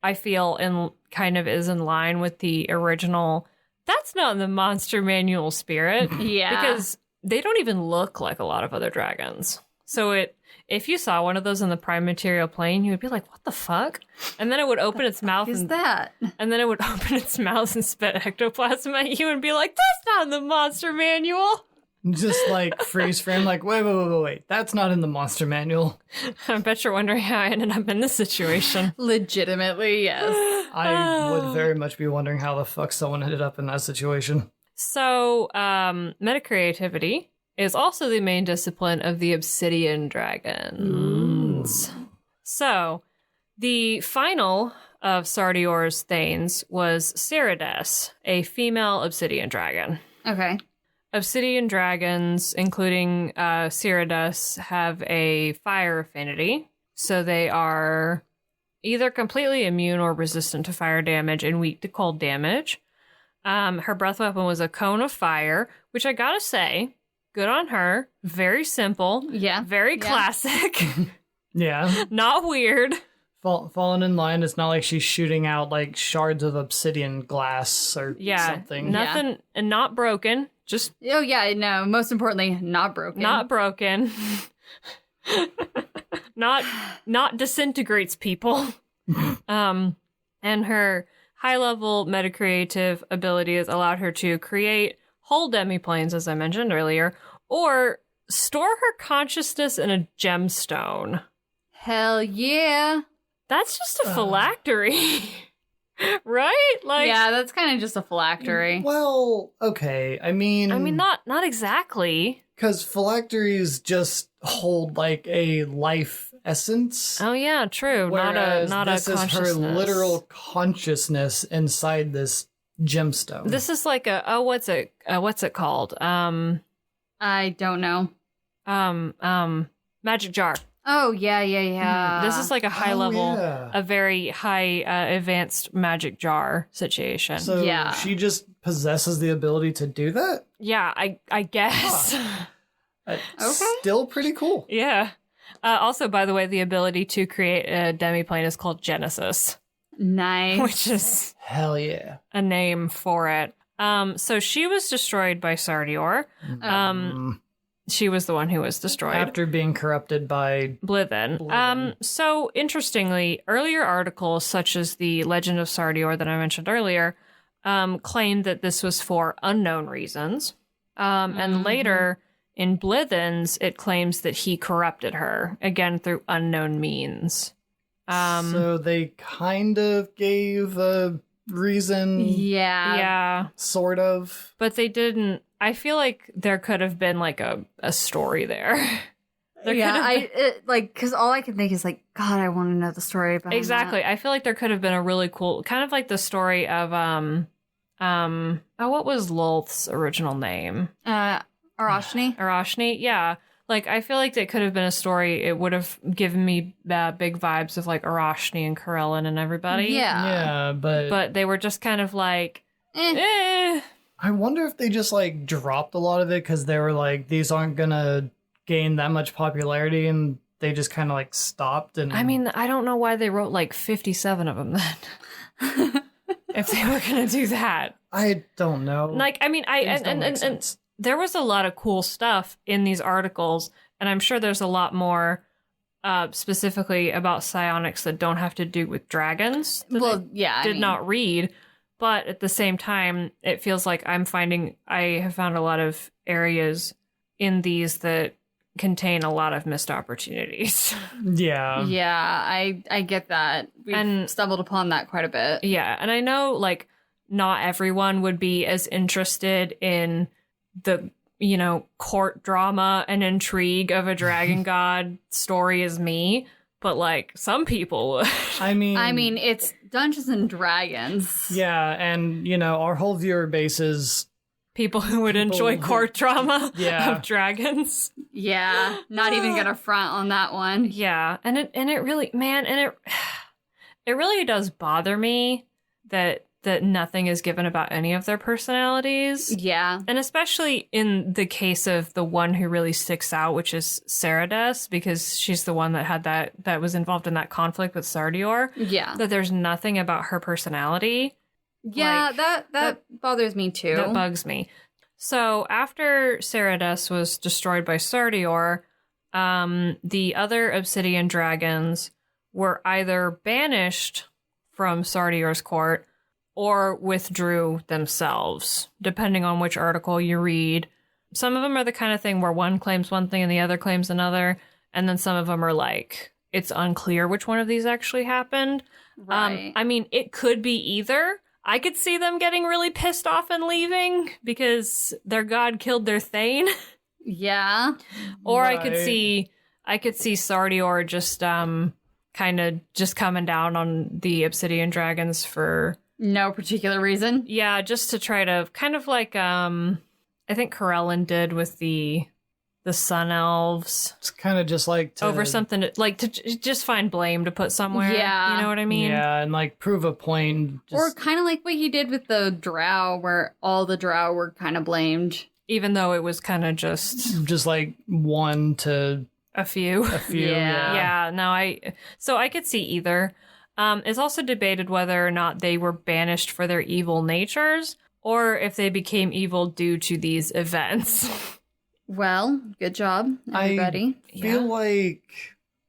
I feel is in line with the original. That's not in the monster manual spirit. Yeah. Because they don't even look like a lot of other dragons. So if you saw one of those in the prime material plane, you would be like, what the fuck? And then it would open its mouth. Is that? And then it would open its mouth and spit ectoplasm at you and be like, that's not in the monster manual. Just like freeze frame, like, wait. That's not in the monster manual. I bet you're wondering how I ended up in this situation. Legitimately, yes. I would very much be wondering how the fuck someone ended up in that situation. So, metacreativity is also the main discipline of the obsidian dragons. Ooh. So, the final of Sardior's Thanes was Cerides, a female obsidian dragon. Okay. Obsidian dragons, including Cerides, have a fire affinity, so they are either completely immune or resistant to fire damage and weak to cold damage. Her breath weapon was a cone of fire, which I gotta say, good on her. Very simple. Yeah. Very classic. Yeah. Not weird. Falling in line, it's not like she's shooting out like shards of obsidian glass or something. Nothing, and not broken. Just most importantly, not broken. Not broken. not disintegrates people. And her high-level metacreative abilities allowed her to create whole demiplanes, as I mentioned earlier, or store her consciousness in a gemstone. Hell yeah. That's just a phylactery. Right? Yeah, that's kind of just a phylactery. Well, okay. I mean, not exactly. Because phylacteries just hold like a life essence. Oh yeah, true. Not a consciousness. This is her literal consciousness inside this gemstone. This is like what's it called? I don't know. Magic jar. Oh, yeah. This is like a high level, a very high advanced magic jar situation. So she just possesses the ability to do that? Yeah, I guess. Okay. Still pretty cool. Yeah. Also, by the way, the ability to create a demiplane is called Genesis, Nice. which is Hell yeah. a name for it. So she was destroyed by Sardior. She was the one who was destroyed. After being corrupted by Llewyn. So interestingly, earlier articles such as the Legend of Sardior that I mentioned earlier claimed that this was for unknown reasons. And later in Blithen's, it claims that he corrupted her, again through unknown means. so they kind of gave a reason, Yeah. Yeah, sort of. but they didn't. I feel like there could have been like a story there. There could have been- Because all I can think is like, God, I want to know the story about exactly. I feel like there could have been a really cool, kind of like the story of what was Lolth's original name? Arashni. Arashni. Yeah, like I feel like that could have been a story. It would have given me big vibes of like Arashni and Corellin and everybody. Yeah, but they were just kind of like, Eh. I wonder if they just like dropped a lot of it because they were like, these aren't gonna gain that much popularity, and they just kind of like stopped. And I mean, I don't know why they wrote like 57 of them then. If they were gonna do that, I don't know. like, I mean, Things don't make and sense. there was a lot of cool stuff in these articles, and I'm sure there's a lot more specifically about psionics that don't have to do with dragons. That Well, yeah. I did not read, but at the same time, it feels like I have found a lot of areas in these that contain a lot of missed opportunities. Yeah. Yeah, I get that. We've And- stumbled upon that quite a bit. Yeah, and I know like not everyone would be as interested in the, court drama and intrigue of a dragon god story as me, but like some people would. I mean, It's Dungeons and Dragons. yeah, and our whole viewer base is People who would People enjoy who- court drama Yeah. of dragons. Yeah, not even gonna front on that one. Yeah, and it really, man, and it really does bother me that nothing is given about any of their personalities. Yeah. And especially in the case of the one who really sticks out, which is Sardior, because she's the one that had that was involved in that conflict with Sardior. Yeah. That there's nothing about her personality. Yeah, Like, that bothers me too. That bugs me. So after Sardior was destroyed by Sardior, the other obsidian dragons were either banished from Sardior's court or withdrew themselves, depending on which article you read. Some of them are the kind of thing where one claims one thing and the other claims another, and then some of them are like, it's unclear which one of these actually happened. Right. I mean, it could be either. I could see them getting really pissed off and leaving because their god killed their Thane. Yeah. Or Right. I could see Sardior just kind of just coming down on the obsidian dragons for No particular reason. just to try to kind of like I think Corellin did with the sun elves it's kind of just like to, over something to just find blame to put somewhere. Yeah. You know what I mean? yeah, and like prove a point. Just, Or kind of like what he did with the drow, where all the drow were kind of blamed. Even though it was kind of just like one to a few. a few. Yeah. Yeah, no, I could see either. It's also debated whether or not they were banished for their evil natures or if they became evil due to these events. Well, good job, everybody. Feel like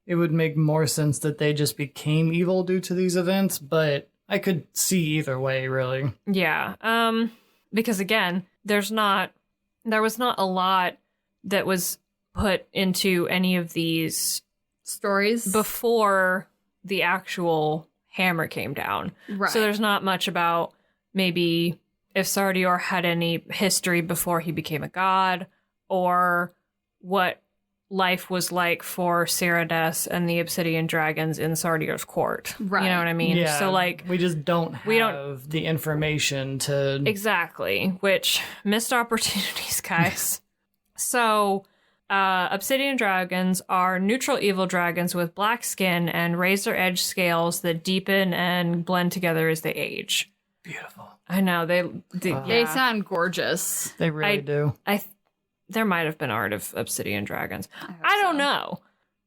it would make more sense that they just became evil due to these events, but I could see either way, really. Yeah. Because again, there was not a lot that was put into any of these Stories. before the actual hammer came down. Right. So there's not much about maybe if Sardior had any history before he became a god, or what life was like for Sardior and the obsidian dragons in Sardior's court. Right. You know what I mean? Yeah, So like we just don't have we don't- the information to exactly, which missed opportunities, guys. So obsidian dragons are neutral evil dragons with black skin and razor edge scales that deepen and blend together as they age. beautiful. I know they They sound gorgeous. They really do. there might have been art of obsidian dragons. I don't know.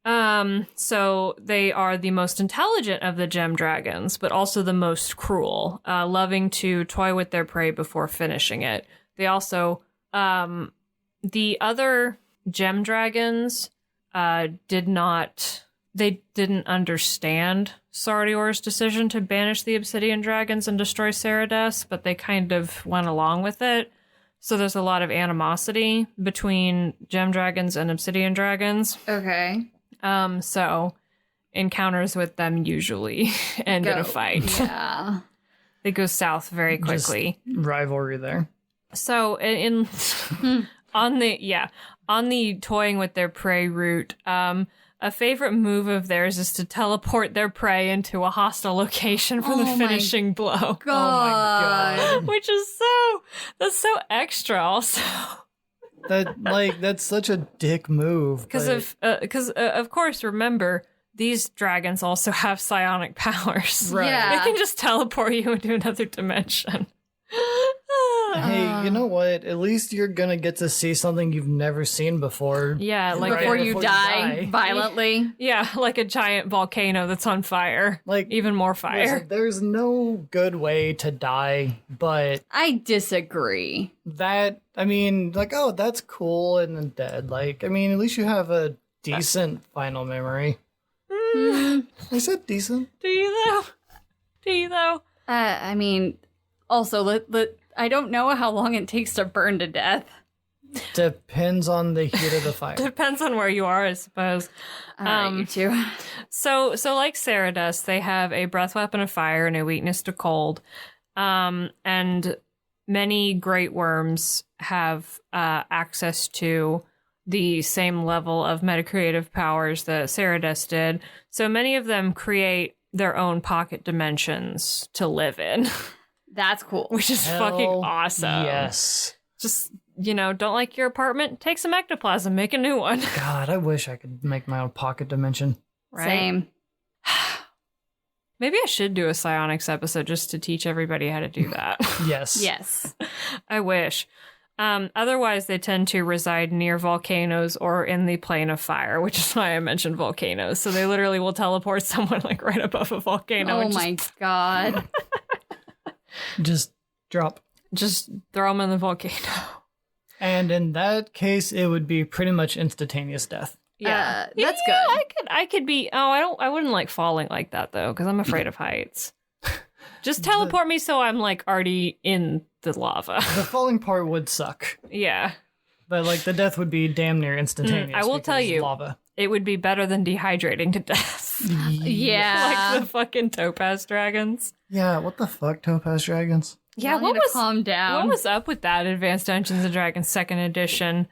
So they are the most intelligent of the gem dragons, but also the most cruel, loving to toy with their prey before finishing it. They also, the other gem dragons, didn't understand Sardior's decision to banish the obsidian dragons and destroy Sardior, but they kind of went along with it. So there's a lot of animosity between gem dragons and obsidian dragons. Okay. So encounters with them usually end in a fight. Yeah. They go south very quickly. Just rivalry there. So on the toying with their prey route, a favorite move of theirs is to teleport their prey into a hostile location for the finishing blow. God. Oh my God. Which is that's so extra also. That's such a dick move. Because of course, remember, these dragons also have psionic powers. Right. Yeah. They can just teleport you into another dimension. Hey, you know what? At least you're gonna get to see something you've never seen before. Yeah, like Before you die violently. yeah, like a giant volcano that's on fire. Like, even more fire. Listen, there's no good way to die, but I disagree. that, I mean, like, oh, that's cool and then dead. Like, I mean, at least you have a decent final memory. I said decent. Do you though? I mean, also, I don't know how long it takes to burn to death. Depends on the heat of the fire. Depends on where you are, I suppose. All right, you two. So like Sardior, they have a breath weapon of fire and a weakness to cold. And many great worms have access to the same level of metacreative powers that Sardior did. So many of them create their own pocket dimensions to live in. That's cool. Which is Hell fucking awesome. Yes. Just, don't like your apartment? Take some ectoplasm, make a new one. God, I wish I could make my own pocket dimension. Right? Same. Maybe I should do a psionics episode just to teach everybody how to do that. Yes. Yes. I wish. Otherwise, they tend to reside near volcanoes or in the plane of fire, which is why I mentioned volcanoes. So they literally will teleport someone like right above a volcano. Oh my God. Just drop. Just throw them in the volcano. And in that case, it would be pretty much instantaneous death. Yeah, that's good. I could be. Oh, I wouldn't like falling like that though, because I'm afraid of heights. Just teleport me so I'm like already in the lava. The falling part would suck. Yeah. But like the death would be damn near instantaneous. I will tell because you. lava. It would be better than dehydrating to death. Yeah. Like the fucking topaz dragons. Yeah, what the fuck, Topaz Dragons? Yeah, Y'all need to calm down. What was up with that Advanced Dungeons and Dragons 2nd edition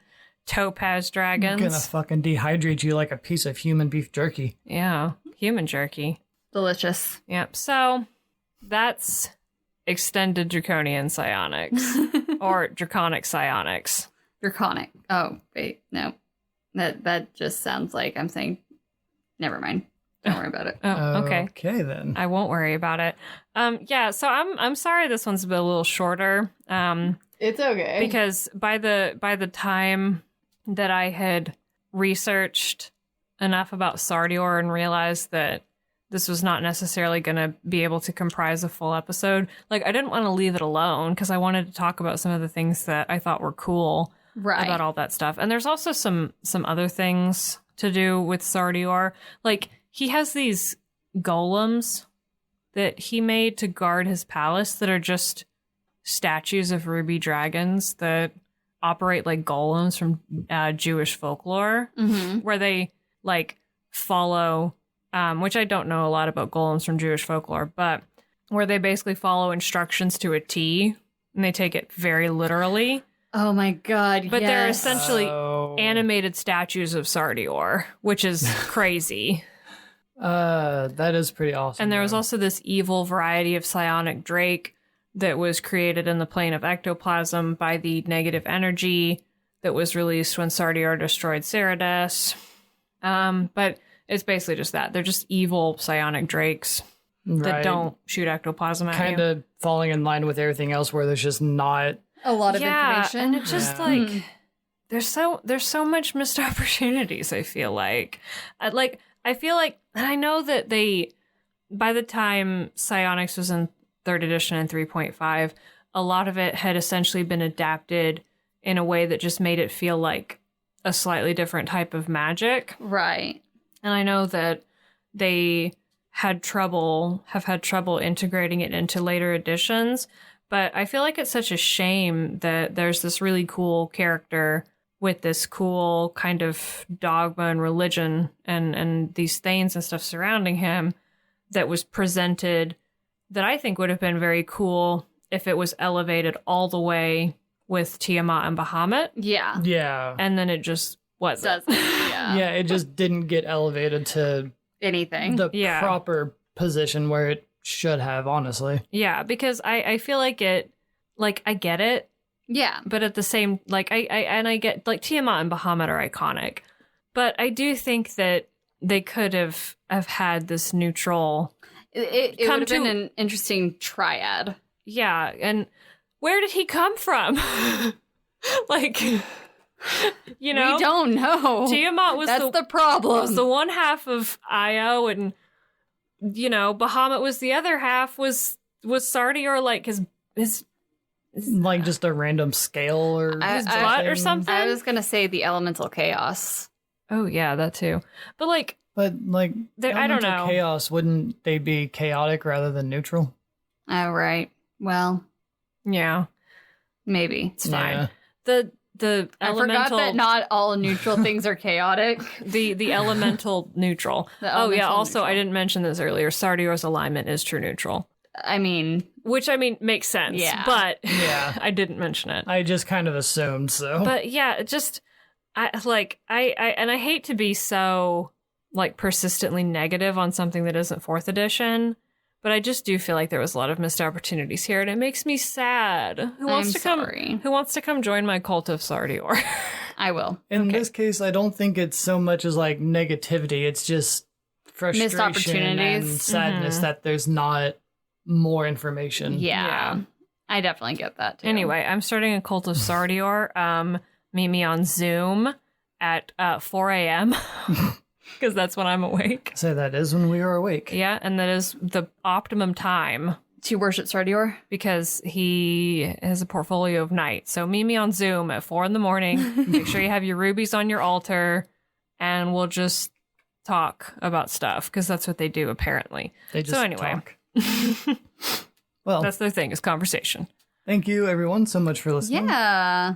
topaz dragons? I'm gonna fucking dehydrate you like a piece of human beef jerky. Yeah, human jerky. Delicious. Yep. So that's extended draconian psionics or draconic psionics. Draconic. Oh, wait, no. That just sounds like I'm saying, never mind. Don't worry about it. Oh, okay. Okay then. I won't worry about it. Yeah, so I'm sorry this one's been a little shorter. It's okay. Because by the time that I had researched enough about Sardior and realized that this was not necessarily going to be able to comprise a full episode, like I didn't want to leave it alone because I wanted to talk about some of the things that I thought were cool about all that stuff. And there's also some other things to do with Sardior. Like he has these golems that he made to guard his palace that are just statues of ruby dragons that operate like golems from Jewish folklore, where they like follow, which I don't know a lot about golems from Jewish folklore, but where they basically follow instructions to a T and they take it very literally. Oh my God, But they're yes. essentially animated statues of Sardior, which is crazy. That is pretty awesome. And there was also this evil variety of psionic drake that was created in the plane of ectoplasm by the negative energy that was released when Sardior destroyed Sardior. But it's basically just that. They're just evil psionic drakes that don't shoot ectoplasm at you. kind of falling in line with everything else where there's just not A lot of information. And it's just like, there's so much missed opportunities, I feel like. I feel like, and I know that by the time psionics was in 3rd edition and 3.5, a lot of it had essentially been adapted in a way that just made it feel like a slightly different type of magic. Right. And I know that they have had trouble integrating it into later editions, but I feel like it's such a shame that there's this really cool character with this cool kind of dogma and religion and these thanes and stuff surrounding him that was presented that I think would have been very cool if it was elevated all the way with Tiamat and Bahamut. Yeah. Yeah. And then it just wasn't. Yeah. Yeah, it just didn't get elevated to Anything. the Yeah. proper position where it should have, honestly. Yeah, because I feel like it, like, I get it, Yeah. but at the same, like, I get, like, Tiamat and Bahamut are iconic, but I do think that they could have had this neutral. It Come would have been to- an interesting triad. Yeah, and where did he come from? Like, you know, We don't know. Tiamat was That's the problem. was the one half of Io, and you know, Bahamut was the other half. Was Sardior like his Like just a random scale or His butt or something? I was going to say the elemental chaos. Oh yeah, that too. But like, But like, I don't elemental know. chaos, wouldn't they be chaotic rather than neutral? Oh, right. Well, yeah, maybe. it's fine. Yeah. The I elemental, forgot that not all neutral things are chaotic. the elemental neutral. The Oh yeah. elemental Also, I neutral. didn't mention this earlier. Sardior's alignment is true neutral, I mean, which I mean makes sense. Yeah. But Yeah. I didn't mention it. I just kind of assumed so. But yeah, it just I hate to be so like persistently negative on something that isn't 4th edition, but I just do feel like there was a lot of missed opportunities here, and it makes me sad. Who wants sorry. Who wants to come join my cult of Sardior? I will. In this case, I don't think it's so much as like negativity. It's just frustration opportunities. and sadness that there's not more information. Yeah. Yeah. I definitely get that too. Anyway, I'm starting a cult of Sardior. Meet me on Zoom at 4 a.m. because that's when I'm awake. So that is when we are awake. Yeah, and that is the optimum time To worship Sardior? because he has a portfolio of night. So meet me on Zoom at 4 a.m. Make sure you have your rubies on your altar, and we'll just talk about stuff because that's what they do apparently. They just So anyway. talk. Well, That's their thing, is conversation. thank you everyone so much for listening. Yeah.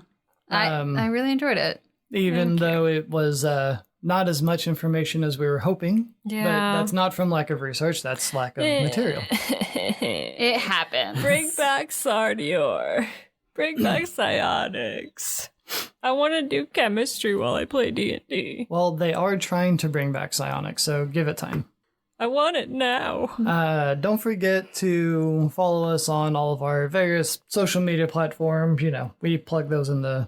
I really enjoyed it. Even though it was not as much information as we were hoping. Yeah. But that's not from lack of research, that's lack of material. It happened. Bring back Sardior. Bring back psionics. I want to do chemistry while I play D&D. Well, they are trying to bring back psionics, so give it time. I want it now. Don't forget to follow us on all of our various social media platforms. You know, we plug those in the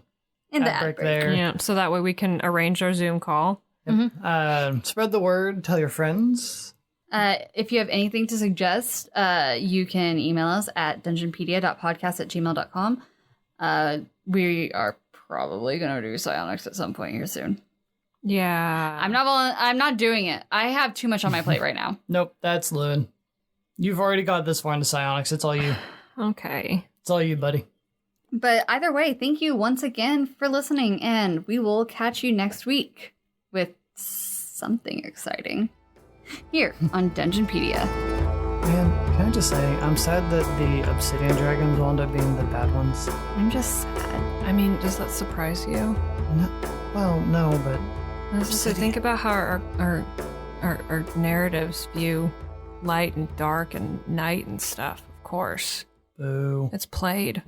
In the ad break ad break. there. Yeah, so that way we can arrange our Zoom call. Spread the word, tell your friends. If you have anything to suggest, you can email us at dungeonpedia.podcast@gmail.com. We are probably going to do psionics at some point here soon. Yeah. I'm not doing it. I have too much on my plate right now. Nope, that's Llewyn. You've already got this far into psionics. It's all you. Okay. It's all you, buddy. But either way, thank you once again for listening, and we will catch you next week with something exciting here on Dungeonpedia. Man, can I just say, I'm sad that the obsidian dragons wound up being the bad ones. I'm just sad. I mean, does that surprise you? No, well, no, but So think about how our narratives view light and dark and night and stuff. Of course. boo. It's played.